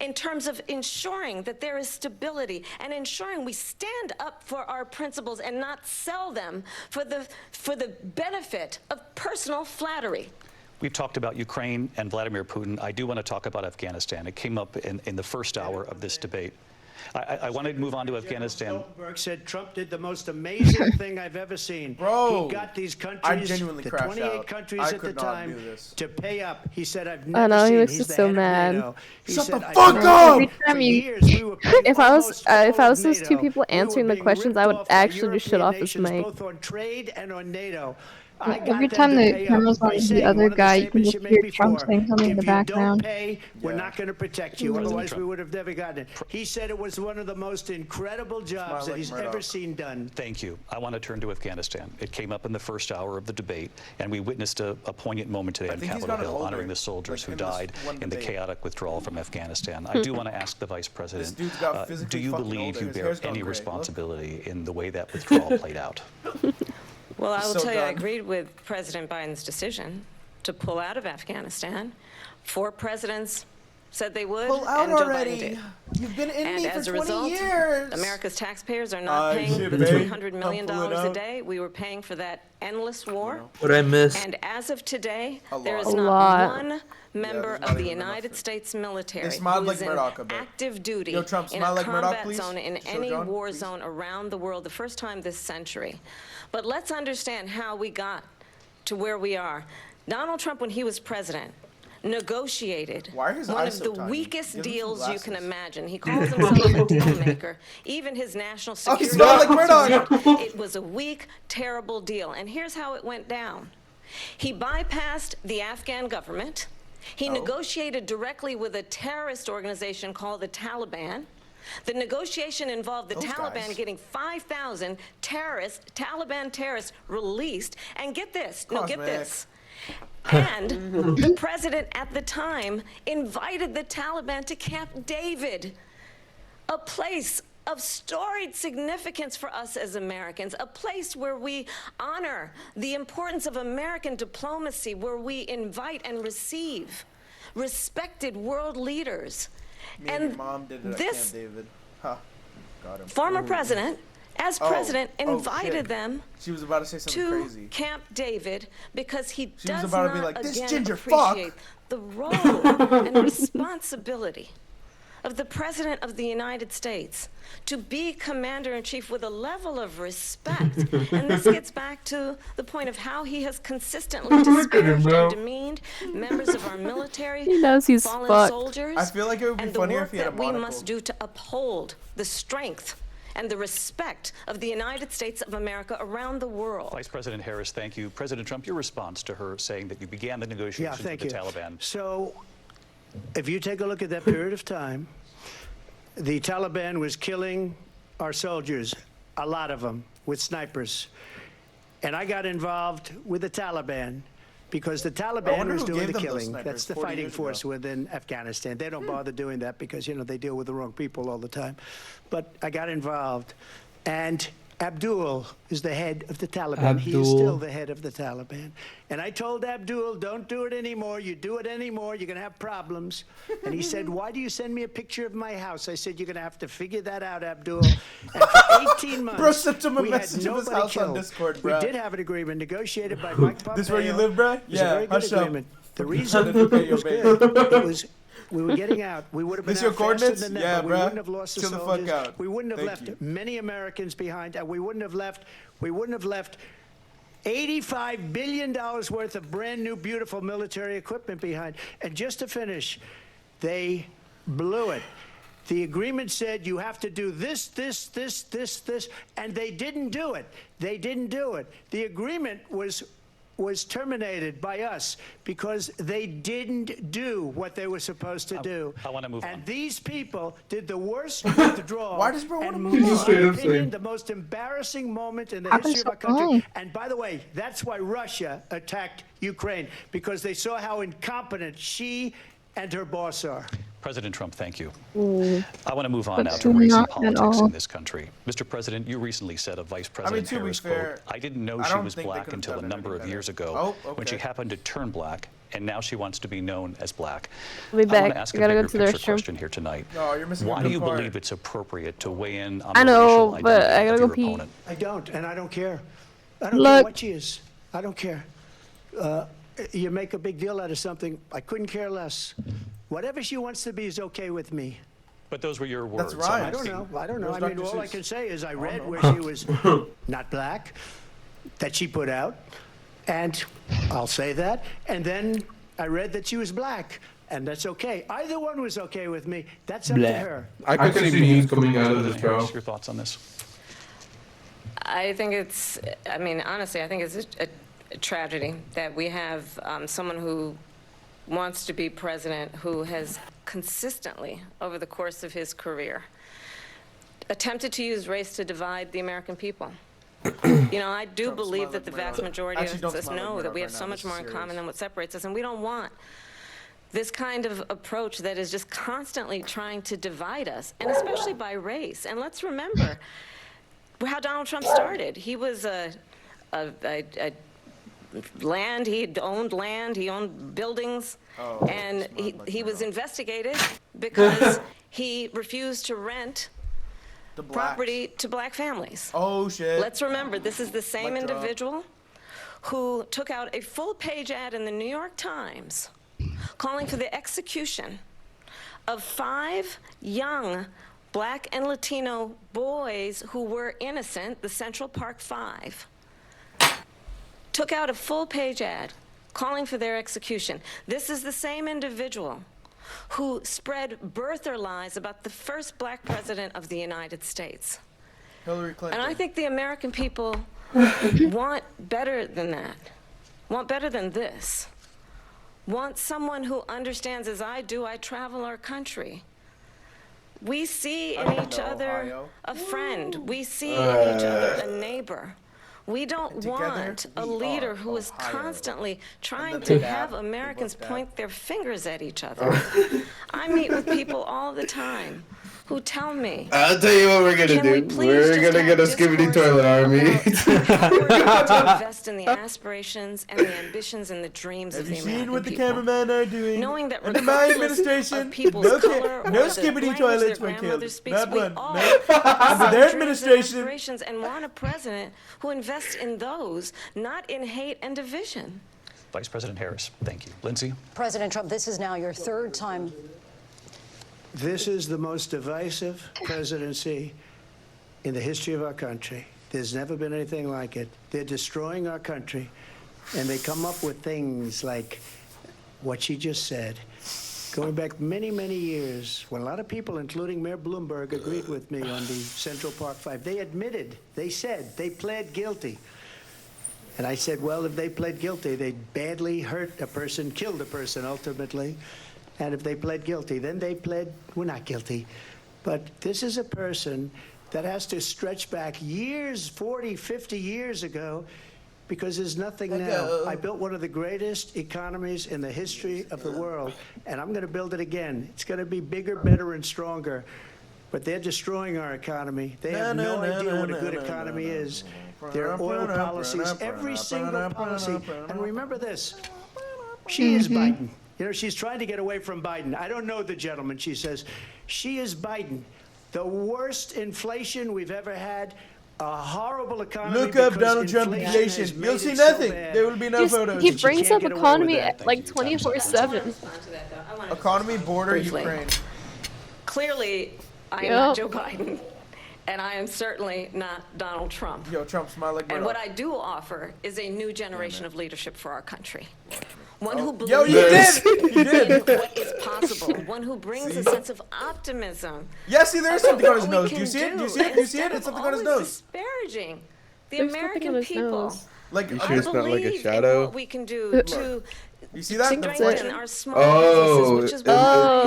in terms of ensuring that there is stability and ensuring we stand up for our principles and not sell them for the benefit of personal flattery. We've talked about Ukraine and Vladimir Putin. I do want to talk about Afghanistan. It came up in the first hour of this debate. I want to move on to Afghanistan. Stoltenberg said Trump did the most amazing thing I've ever seen. Bro, he got these countries, I genuinely the crashed 28 out. countries I at the could not time, do this. to pay up. He said, I've I never know, he seen. was He's just the so head of mad. NATO. He Shut said, the "I've fuck never up!" seen Every time for you- years we were paying If I was almost all if I was of those two NATO. people We were answering the being questions, I ripped would off by actually just shut European off this nations, mic. both on trade and on NATO. Every time the camera's on the other guy, you can just hear Trump saying something in the background. If you don't pay, we're not going to protect you. Otherwise, we would have never gotten it. He said it was one of the most incredible jobs that he's ever seen done. Thank you. I want to turn to Afghanistan. It came up in the first hour of the debate, and we witnessed a poignant moment today on Capitol Hill, honoring the soldiers who died in the chaotic withdrawal from Afghanistan. I do want to ask the Vice President, do you believe you bear any responsibility in the way that withdrawal played out? Well, I will tell you, I agreed with President Biden's decision to pull out of Afghanistan. 4 presidents said they would, Pull out and Joe already. Biden did. You've been in And me for as a 20 result, years. America's taxpayers are not paying the $300 million a day we were paying for that endless war. What I miss? And as of today, there is A not lot. one member not of the even enough. United States military They smiled who like is in Murdoch a bit. active duty Yo, Trump, in smile a like Murdoch, combat please. zone in Show any John, war please. zone around the world, the first time this century. But let's understand how we got to where we are. Donald Trump, when he was president, negotiated Why are his one eyes of so the tiny? weakest Give him some deals you can glasses. imagine. He calls himself a deal maker. Even his national Oh, he security smelled like advisor Murdoch. said it was a weak, terrible deal. And here's how it went down. He bypassed the Afghan government. He negotiated directly with a terrorist organization called the Taliban. The negotiation involved the Taliban getting 5,000 Taliban terrorists released. And get this, this. And the president at the time invited the Taliban to Camp David, a place of storied significance for us as Americans, a place where we honor the importance of American diplomacy, where we invite and receive respected world leaders. And your mom did it at Camp David. Huh. Got him. Former president, as president, invited them she was about to say something to crazy. Camp David because he She does was about not to be like, this again ginger appreciate fuck. the role and responsibility of the President of the United States to be commander-in-chief with a level of respect. And this gets back to the point of how he has consistently disparaged and demeaned members of our military, He knows he's fallen fucked. soldiers, I feel like it would be and the funnier work if he had a that we monocle. must do to uphold the strength and the respect of the United States of America around the world. Vice President Harris, thank you. President Trump, your response to her saying that you began the negotiations with the Taliban. So, if you take a look at that period of time, the Taliban was killing our soldiers, a lot of them, with snipers. And I got involved with the Taliban because the Taliban was doing the killing. That's the fighting force within Afghanistan. They don't bother doing that because, you know, they deal with the wrong people all the time. But I got involved. And Abdul is the head of the Taliban. He is still the head of the Taliban. And I told Abdul, don't do it anymore. You do it anymore, you're going to have problems. And he said, why do you send me a picture of my house? I said, you're going to have to figure that out, Abdul. And for 18 months, Bro, sent him a we had message of his nobody house killed. on Discord, bro. We did have an agreement negotiated by Mike Pompeo. This where you live, bro? It was a very good hush up. agreement. The reason it was good, it was we were getting out. We would have been This your out faster coordinates? than them, Yeah, but we bruh. wouldn't have lost the Chill the fuck soldiers. out. We wouldn't have Thank left you. many Americans behind, and we wouldn't have left $85 billion worth of brand new, beautiful military equipment behind. And just to finish, they blew it. The agreement said you have to do this, and they didn't do it. They didn't do it. The agreement was terminated by us because they didn't do what they were supposed to do. I want to move on. And these people did the worst withdrawal. Why does bro want to and move in on? my opinion, the most embarrassing moment in the history of our country. And by the way, that's why Russia attacked Ukraine, because they saw how incompetent she and her boss are. President Trump, thank you. Mm. I want to move on now That's to race and not at politics all. in this country. Mr. President, you recently said of Vice President to be Harris, fair, quote, I didn't know I she don't was think they black could have until a done number any of better. years ago when she okay. happened to turn black, and now she wants to be known as black. I'll be I want back. to ask I a gotta go bigger to the picture restroom. question here tonight. No, you're missing a Why good do you part. believe it's appropriate to weigh in on I the know, racial but identity I gotta of go your pee. opponent? I don't, and I don't care. I don't care Look. what she is. I don't care. You make a big deal out of something. I couldn't care less. Whatever she wants to be is okay with me. But those were your words. right. I'm I don't asking- know. I don't know. Where's I mean, Dr. all I Seuss? can say is I read where she was not black, that she put out, and I'll say that. And then I read that she was black, and that's okay. Either one was okay with me. That's up to her. I could see memes coming out of this, President bro. Harris, your thoughts on this? I think it's, I mean, honestly, I think it's a tragedy that we have someone who wants to be president who has consistently, over the course of his career, attempted to use race to divide the American people. You know, I do Trump believe smile that the like vast Murdoch. majority Actually, of don't us smile like know that Murdoch we have right so now. much This more is in common serious. than what separates us, and we don't want this kind of approach that is just constantly trying to divide us, and especially by race. And let's remember how Donald Trump started. He was land, he owned buildings, and he was investigated because he refused to rent The blacks. property to black families. Oh shit. Let's remember, this is the same Mic drop. individual who took out a full-page ad in the New York Times calling for the execution of 5 young black and Latino boys who were innocent, the Central Park 5. Took out a full-page ad calling for their execution. This is the same individual who spread birther lies about the first black president of the United States. Hillary Clinton. And I think the American people want better than that, want better than this. want someone who understands, as I do, I travel our country. We see in each other a friend. We see in each other a neighbor. We don't want a leader who is constantly trying to have Americans point their fingers at each other. I meet with people all the time who tell me, I'll tell you what we're gonna do. We're gonna get a skibbity toilet army. to invest in the aspirations and the ambitions and the dreams of the American seen what the people. cameramen are doing? Knowing that Under my regardless administration, of people's no color or the skibbity language toilets their were killed. grandmother speaks, Not we one. all No. have Under their dreams and administration. aspirations and want a president who invests in those, not in hate and division. Vice President Harris, thank you. Lindsay? President Trump, this is now your third time. This is the most divisive presidency in the history of our country. There's never been anything like it. They're destroying our country, and they come up with things like what she just said. Going back many, many years, when a lot of people, including Mayor Bloomberg, agreed with me on the Central Park Five, they admitted, they said, they pled guilty. And I said, well, if they pled guilty, they badly hurt a person, killed a person ultimately. And if they pled guilty, then they pled, we're not guilty. But this is a person that has to stretch back years, 40, 50 years ago, because there's nothing now. I built one of the greatest economies in the history of the world, and I'm going to build it again. It's going to be bigger, better, and stronger. But they're destroying our economy. They have no idea what a good economy is. Their oil policies, every single policy. And remember this, she is Biden. You know, she's trying to get away from Biden. I don't know the gentleman, she says. She is Biden. The worst inflation we've ever had, a horrible economy. Look up Donald Trump inflation. You'll see nothing. There will be no photos. He brings up economy at like 24/7. Economy, border, Ukraine. Clearly, I am not Joe Biden, and I am certainly not Donald Trump. Yo, Trump, smile like And Murdoch. what I do offer is a new generation of leadership for our country. One who believes Yo, you did! in what is possible. One who brings a sense of optimism. Yeah, see, there's something on his about nose. what Do we you see it? can Do you see it? Do you see it? instead It's of something on his always nose. Disparaging the There's nothing American on his people. nose. Like, You sure it's not like a Believe in shadow? what we can do to You see that? strengthen our small Oh, businesses, which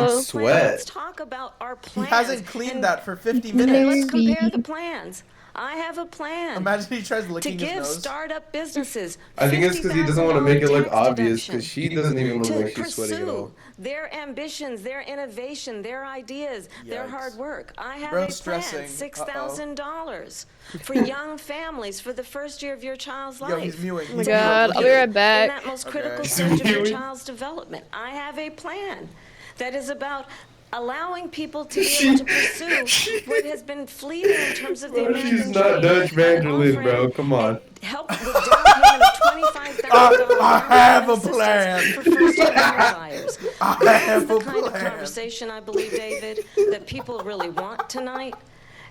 is it's sweat. Let's talk about our He plans. hasn't cleaned and that for 50 let's minutes. compare the plans. I have a plan. Imagine he tries to licking his give nose. startup businesses I think it's because he doesn't want to make it look tax obvious deduction because she doesn't even look to like she's sweating at all. pursue their ambitions, their innovation, their ideas, their Yikes. hard work. I have Bro, a plan, stressing. $6,000 for young families for the first year of your child's life. Yo, he's mewing. Oh my god, I'll be right In back. that most critical Okay. stage of your Mewing. child's development. I have a plan that is about allowing people to be able to pursue what has been fleeting in terms of the Bro, American she's not dream. Dutch Vanderlyn, Offering bro. Come on. help with down payment of $25,000. I have a plan. For first-time homebuyers. I This have is the a kind of plan. conversation, I believe, David, that people really want tonight,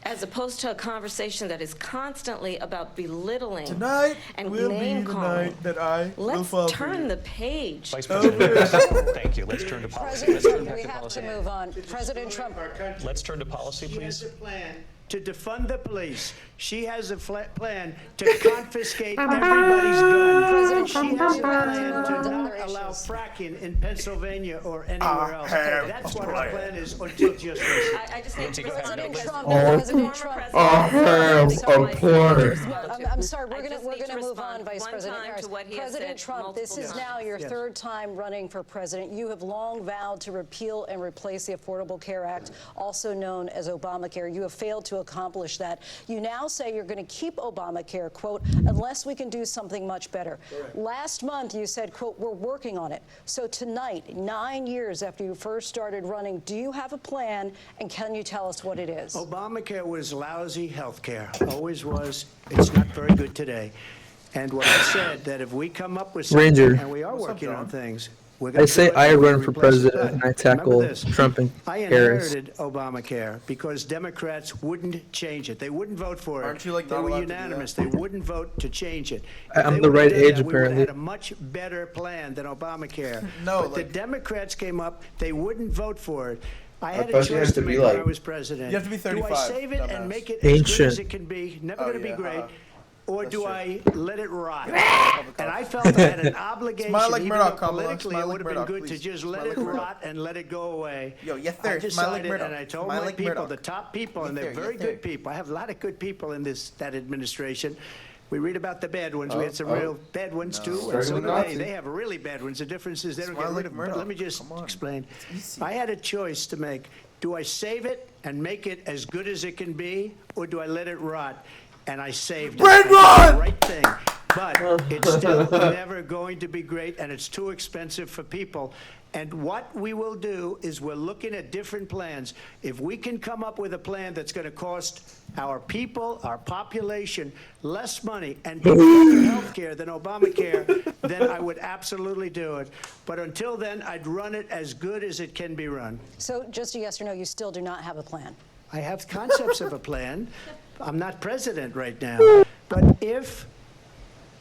as opposed to a conversation that is constantly about belittling Tonight and will be name the calling. night that I will Let's fall for turn you. the page. Vice President Harris, thank you. Let's turn to policy. President Let's turn Trump, back we to have policy. to move on. President Trump. Let's turn to policy, She has please. a plan to defund the police. She has a plan to confiscate everybody's gun. President She Trump, has a you have to plan move to on to not other allow issues. fracking in Pennsylvania or anywhere else. have That's a what her plan. plan is until just recently. I just need Lindsay, go ahead. President No, Trump, Oh. President Trump. I have a plan. I'm sorry, we're I going just need to to move on, respond Vice one President time Harris. to what he has President said Trump, this is multiple now times. your Yes. third time running for president. You have long vowed to repeal and replace the Affordable Care Act, also known as Obamacare. You have failed to accomplish that. You now say you're going to keep Obamacare, quote, unless we can do something much better. Last month, you said, quote, we're working on it. So tonight, 9 years after you first started running, do you have a plan, and can you tell us what it is? Obamacare was lousy health care, always was. It's not very good today. And what I said, that if we come up with something, Ranger. and we are working on things, we're I going to say do it I and run for replace it. president and I But tackle remember this, Trump and I Harris. inherited Obamacare because Democrats wouldn't change it. They wouldn't vote for it. Aren't you, like, they not were allowed to do unanimous. that? They wouldn't vote to change it. I'm If the they right would've done age, that, we would've apparently. had a much better plan than Obamacare. No, but like- the Democrats came up. They wouldn't vote for it. I had a thought you choice had to to be make when I like- was president. You have to be Do I 35, save it dumbass. and make it as good Ancient. as it can be? Never Oh, going to yeah, be great. or do I let it rot? And I felt I had an obligation, Smile like even Murdoch, though Kamala. politically Smile it like would have been Murdoch, good please. to just Smile let like it Murdoch. rot and let it go away. Yo, yes, I sir. Smile like decided, Murdoch. and I told Smile my like people, Murdoch. the top people, and Yes, they're sir. very Yes, sir. good people. I have a lot of good people in that administration. We read about the bad ones. We had some real bad ones too, and so do they. They have really bad ones. The difference is they don't Smile get like rid of them. Murdoch. But let me just Come on. explain. It's easy. I had a choice to make. Do I save it and make it as good as it can be, or do I let it rot? And I saved it. I did the right thing. But it's still never going to be great, and it's too expensive for people. And what we will do is we're looking at different plans. If we can come up with a plan that's going to cost our people, our population, less money and better health care than Obamacare, then I would absolutely do it. But until then, I'd run it as good as it can be run. So just a yes or no, you still do not have a plan? I have concepts of a plan. I'm not president right now. But if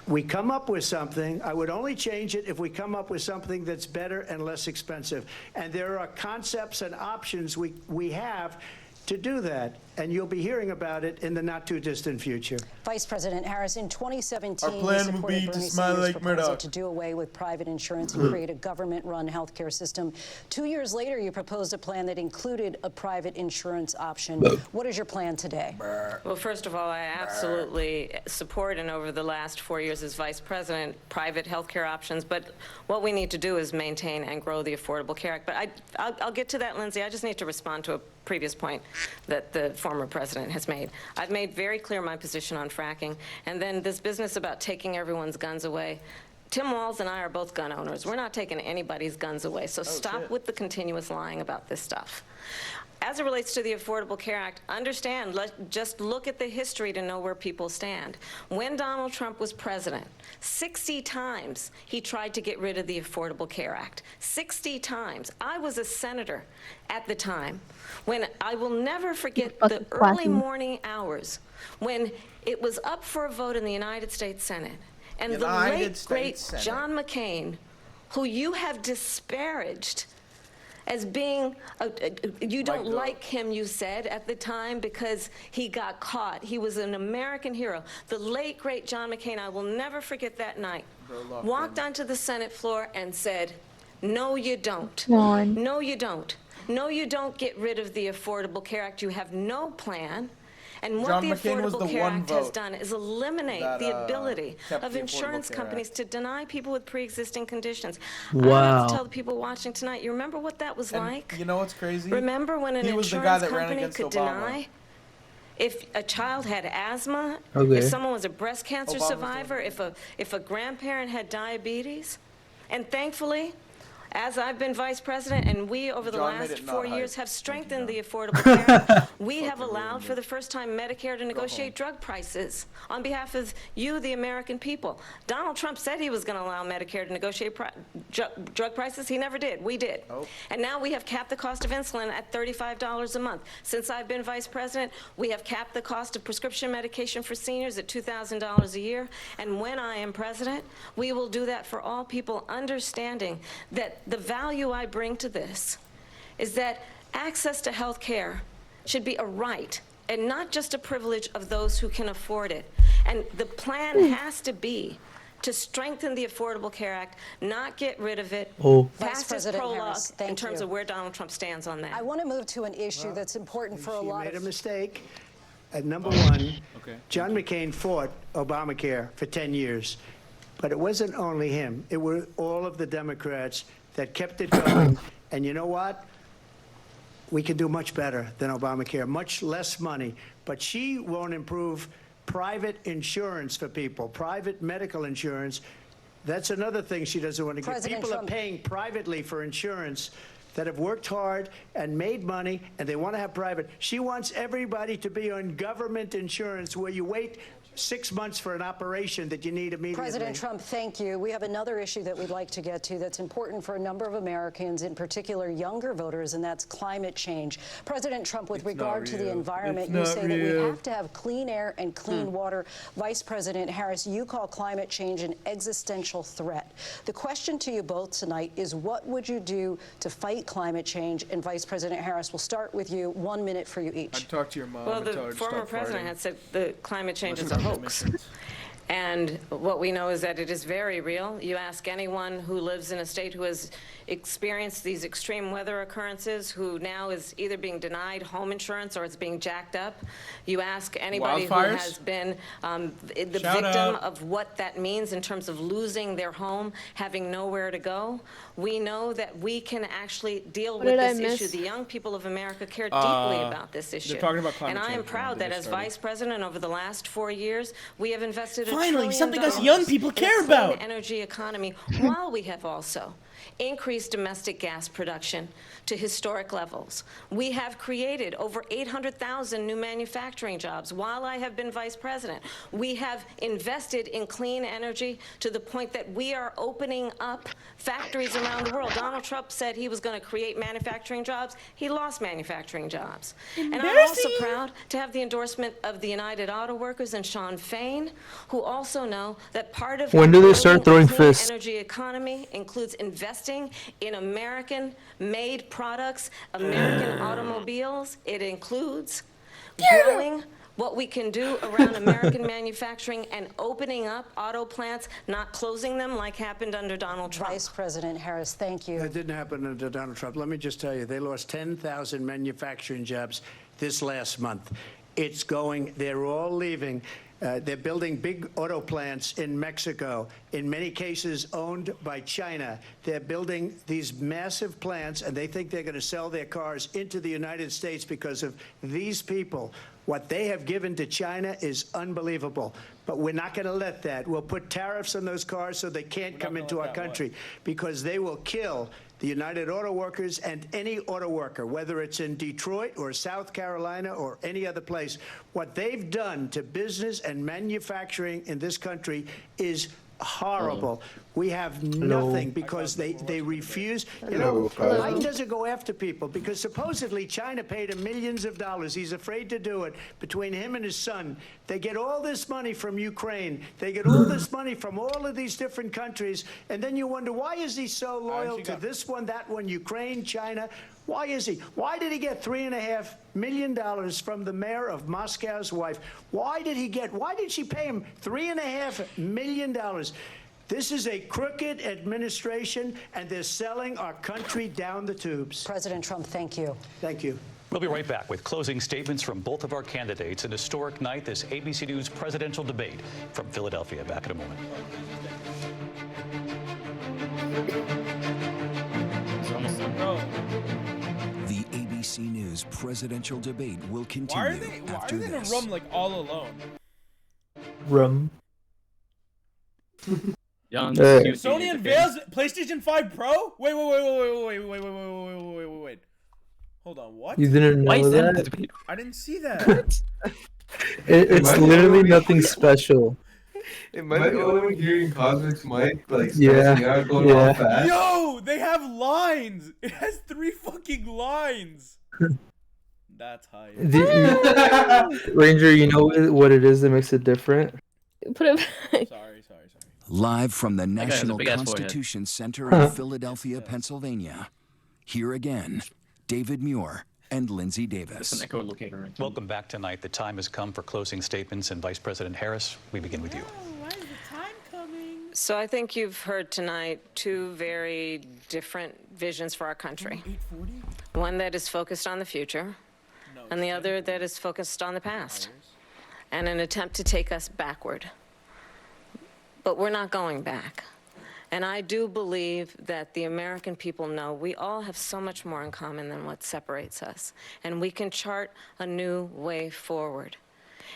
we come up with something, I would only change it if we come up with something that's better and less expensive. And there are concepts and options we have to do that. And you'll be hearing about it in the not-too-distant future. Vice President Harris, in 2017, Our plan you would supported be to Bernie smile Sanders' like proposal Murdoch. to do away with private insurance and create a government-run healthcare system. 2 years later, you proposed a plan that included a private insurance option. What is your plan today? Well, first of all, I absolutely support, and over the last 4 years as vice president, private health care options. But what we need to do is maintain and grow the Affordable Care Act. But I'll get to that, Lindsay. I just need to respond to a previous point that the former president has made. I've made very clear my position on fracking, and then this business about taking everyone's guns away. Tim Walz and I are both gun owners. We're not taking anybody's guns away, so stop with the continuous lying about this stuff. As it relates to the Affordable Care Act, understand, just look at the history to know where people stand. When Donald Trump was president, 60 times he tried to get rid of the Affordable Care Act. 60 times. I was a senator at the time when I will never forget the early morning hours when it was up for a vote in the United States Senate. And the late, great John McCain, who you have disparaged as being, you don't like him, you said, at the time because he got caught. He was an American hero. The late, great John McCain, I will never forget that night, walked onto the Senate floor and said, no, you don't. No, you don't. No, you don't get rid of the Affordable Care Act. You have no plan. And what the Affordable Care Act has done is eliminate the ability of insurance companies to deny people with pre-existing conditions. I have to tell the people watching tonight, you remember what that was like? You know what's crazy? Remember when an insurance company could deny if a child had asthma, if someone was a breast cancer survivor, if a grandparent had diabetes? And thankfully, as I've been vice president, and we over the last 4 years have strengthened the Affordable Care Act, we have allowed for the first time Medicare to negotiate drug prices on behalf of you, the American people. Donald Trump said he was going to allow Medicare to negotiate drug prices. He never did. We did. And now we have capped the cost of insulin at $35 a month. Since I've been vice president, we have capped the cost of prescription medication for seniors at $2,000 a year. And when I am president, we will do that for all people, understanding that the value I bring to this is that access to health care should be a right and not just a privilege of those who can afford it. And the plan has to be to strengthen the Affordable Care Act, not get rid of it, pass as prologue in terms of where Donald Trump stands on that. I want to move to an issue that's important for a lot of... You made a mistake. At number one, John McCain fought Obamacare for 10 years. But it wasn't only him. It were all of the Democrats that kept it going. And you know what? We can do much better than Obamacare, much less money. But she won't improve private insurance for people, private medical insurance. That's another thing she doesn't want to get. People are paying privately for insurance that have worked hard and made money, and they want to have private. She wants everybody to be on government insurance where you wait 6 months for an operation that you need immediately. President Trump, thank you. We have another issue that we'd like to get to that's important for a number of Americans, in particular younger voters, and that's climate change. President Trump, with regard to the environment, you say that we have to have clean air and clean water. Vice President Harris, you call climate change an existential threat. The question to you both tonight is, what would you do to fight climate change? And Vice President Harris, we'll start with you. 1 minute for you each. I'd talk to your mom. Well, the former president had said the climate change is a hoax. And what we know is that it is very real. You ask anyone who lives in a state who has experienced these extreme weather occurrences, who now is either being denied home insurance or it's being jacked up. You ask anybody who has been the victim of what that means in terms of losing their home, having nowhere to go. We know that we can actually deal with this issue. The young people of America care deeply about this issue. They're talking about climate and I am change proud that as Vice President over the last 4 years, we have invested Finally, $1 something trillion us young people in a care clean about. energy economy, while we have also increased domestic gas production to historic levels. We have created over 800,000 new manufacturing jobs while I have been vice president. We have invested in clean energy to the point that we are opening up factories around the world. Donald Trump said he was going to create manufacturing jobs. He lost manufacturing jobs. And I'm also proud to have the endorsement of the United Auto Workers and Sean Fain, who also know that part of When do they start throwing a clean fists? energy economy includes investing in American-made products, American automobiles. It includes growing what we can do around American manufacturing and opening up auto plants, not closing them like happened under Donald Trump. Vice President Harris, thank you. That didn't happen under Donald Trump. Let me just tell you, they lost 10,000 manufacturing jobs this last month. It's going, they're all leaving. They're building big auto plants in Mexico, in many cases owned by China. They're building these massive plants, and they think they're going to sell their cars into the United States because of these people. What they have given to China is unbelievable. But we're not going to let that. We'll put tariffs on those cars so they can't come into our country, because they will kill the United Auto Workers and any auto worker, whether it's in Detroit or South Carolina or any other place. What they've done to business and manufacturing in this country is horrible. We have nothing because they refuse. You know, Biden doesn't go after people because supposedly China paid him millions of dollars. He's afraid to do it. Between him and his son, they get all this money from Ukraine. They get all this money from all of these different countries. And then you wonder, why is he so loyal to this one, that one, Ukraine, China? Why is he? Why did he get $3.5 million from the mayor of Moscow's wife? Why did she pay him $3.5 million? This is a crooked administration, and they're selling our country down the tubes. President Trump, thank you. Thank you. We'll be right back with closing statements from both of our candidates. An historic night, this ABC News presidential debate from Philadelphia. Back in a moment. The ABC News presidential debate will continue Why are they in a room like all alone? Rum. Sony unveils PlayStation 5 Pro? Wait. Hold on, what? You didn't know that? I didn't see that. It's literally nothing special. It might be only hearing Cosmic's mic, like, Yeah. going all fast. Yo, they have lines. It has 3 fucking lines. That's high. Ranger, you know what it is that makes it different? Put it back. Sorry. Live from the That guy has a National big-ass forehead. Constitution Center in Philadelphia, Pennsylvania. Here again, David Muir and Lindsay Davis. Welcome back tonight. The time has come for closing statements, and Vice President Harris, we begin with you. Why is the time coming? So I think you've heard tonight 2 very different visions for our country. One that is focused on the future, and the other that is focused on the past, and an attempt to take us backward. But we're not going back. And I do believe that the American people know we all have so much more in common than what separates us. And we can chart a new way forward.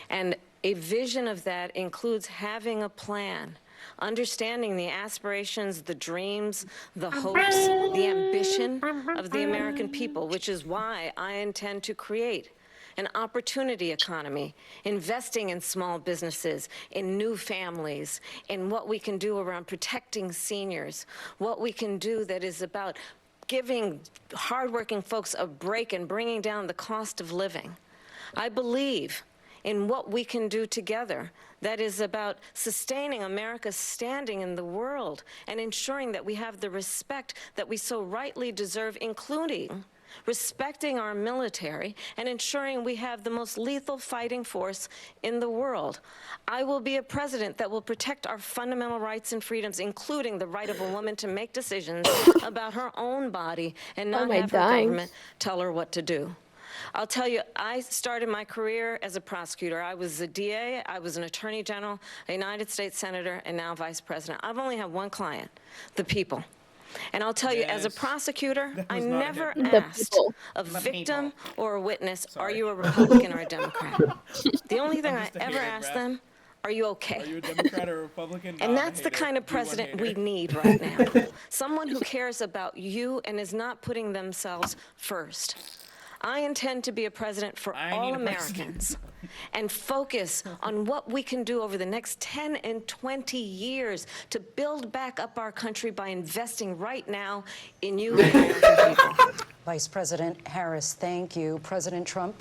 And a vision of that includes having a plan, understanding the aspirations, the dreams, the hopes, the ambition of the American people, which is why I intend to create an opportunity economy, investing in small businesses, in new families, in what we can do around protecting seniors, what we can do that is about giving hardworking folks a break and bringing down the cost of living. I believe in what we can do together that is about sustaining America's standing in the world and ensuring that we have the respect that we so rightly deserve, including respecting our military, and ensuring we have the most lethal fighting force in the world. I will be a president that will protect our fundamental rights and freedoms, including the right of a woman to make decisions about her own body and Why not am I have her dying? government tell her what to do. I'll tell you, I started my career as a prosecutor. I was a DA, I was an attorney general, a United States senator, and now vice president. I've only had one client, the people. And I'll tell you, as a prosecutor, I never asked a victim or a witness, are you a Republican or a Democrat? The only thing I ever asked them, are you okay? Are you a Democrat or a Republican? And that's the kind of president we need right now. Someone who cares about you and is not putting themselves first. I intend to be a president for all Americans and focus on what we can do over the next 10 and 20 years to build back up our country by investing right now in you, the American people. Vice President Harris, thank you. President Trump?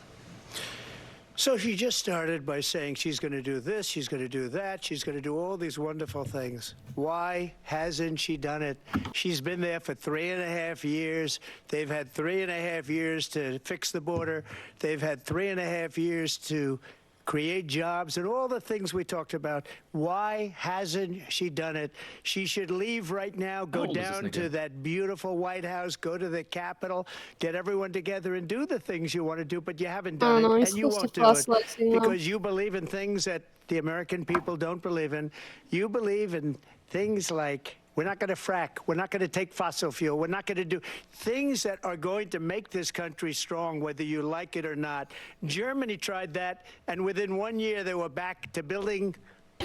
So she just started by saying she's going to do this, she's going to do that, she's going to do all these wonderful things. Why hasn't she done it? She's been there for 3.5 years. They've had 3.5 years to fix the border. They've had 3.5 years to create jobs and all the things we talked about. Why hasn't she done it? She should leave right now, go down to that beautiful White House, go to the Capitol, get everyone together and do the things you want to do, but you haven't done it, and you won't do it because you believe in things that the American people don't believe in. You believe in things like we're not going to frack. We're not going to take fossil fuel. We're not going to do things that are going to make this country strong, whether you like it or not. Germany tried that, and within 1 year, they were back to building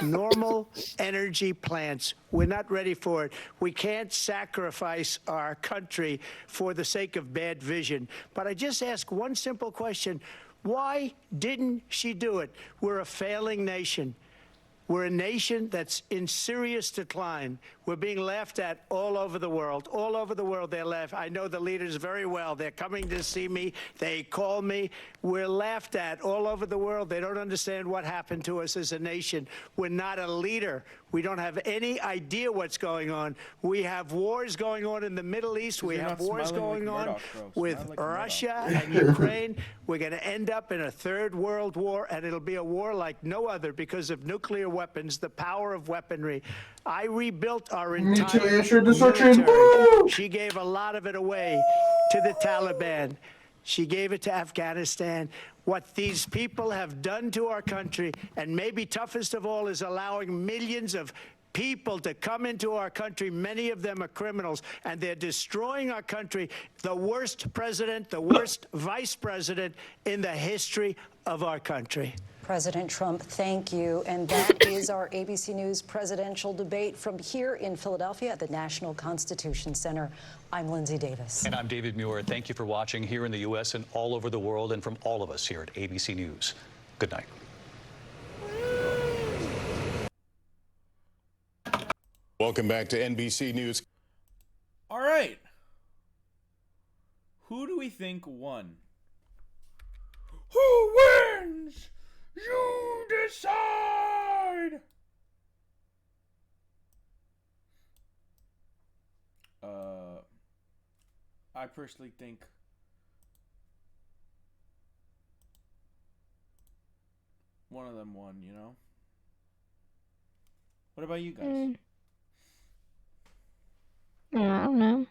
normal energy plants. We're not ready for it. We can't sacrifice our country for the sake of bad vision. But I just ask one simple question. Why didn't she do it? We're a failing nation. We're a nation that's in serious decline. We're being laughed at all over the world. All over the world, they're laughing. I know the leaders very well. They're coming to see me. They call me. We're laughed at all over the world. They don't understand what happened to us as a nation. We're not a leader. We don't have any idea what's going on. We have wars going on in the Middle East. We have wars going on with Russia and Ukraine. We're going to end up in a third world war, and it'll be a war like no other because of nuclear weapons, the power of weaponry. I rebuilt our entire military. She gave a lot of it away to the Taliban. She gave it to Afghanistan. What these people have done to our country, and maybe toughest of all, is allowing millions of people to come into our country. Many of them are criminals, and they're destroying our country. The worst president, the worst vice president in the history of our country. President Trump, thank you. And that is our ABC News presidential debate from here in Philadelphia at the National Constitution Center. I'm Lindsay Davis. And I'm David Muir. Thank you for watching here in the U.S. and all over the world, and from all of us here at ABC News. Good night. Welcome back to NBC News. All right. Who do we think won? Who wins? You decide! I personally think one of them won, you know? What about you guys? I don't know.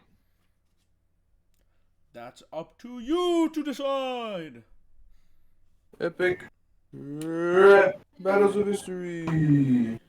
That's up to you to decide! Epic. Battles of history.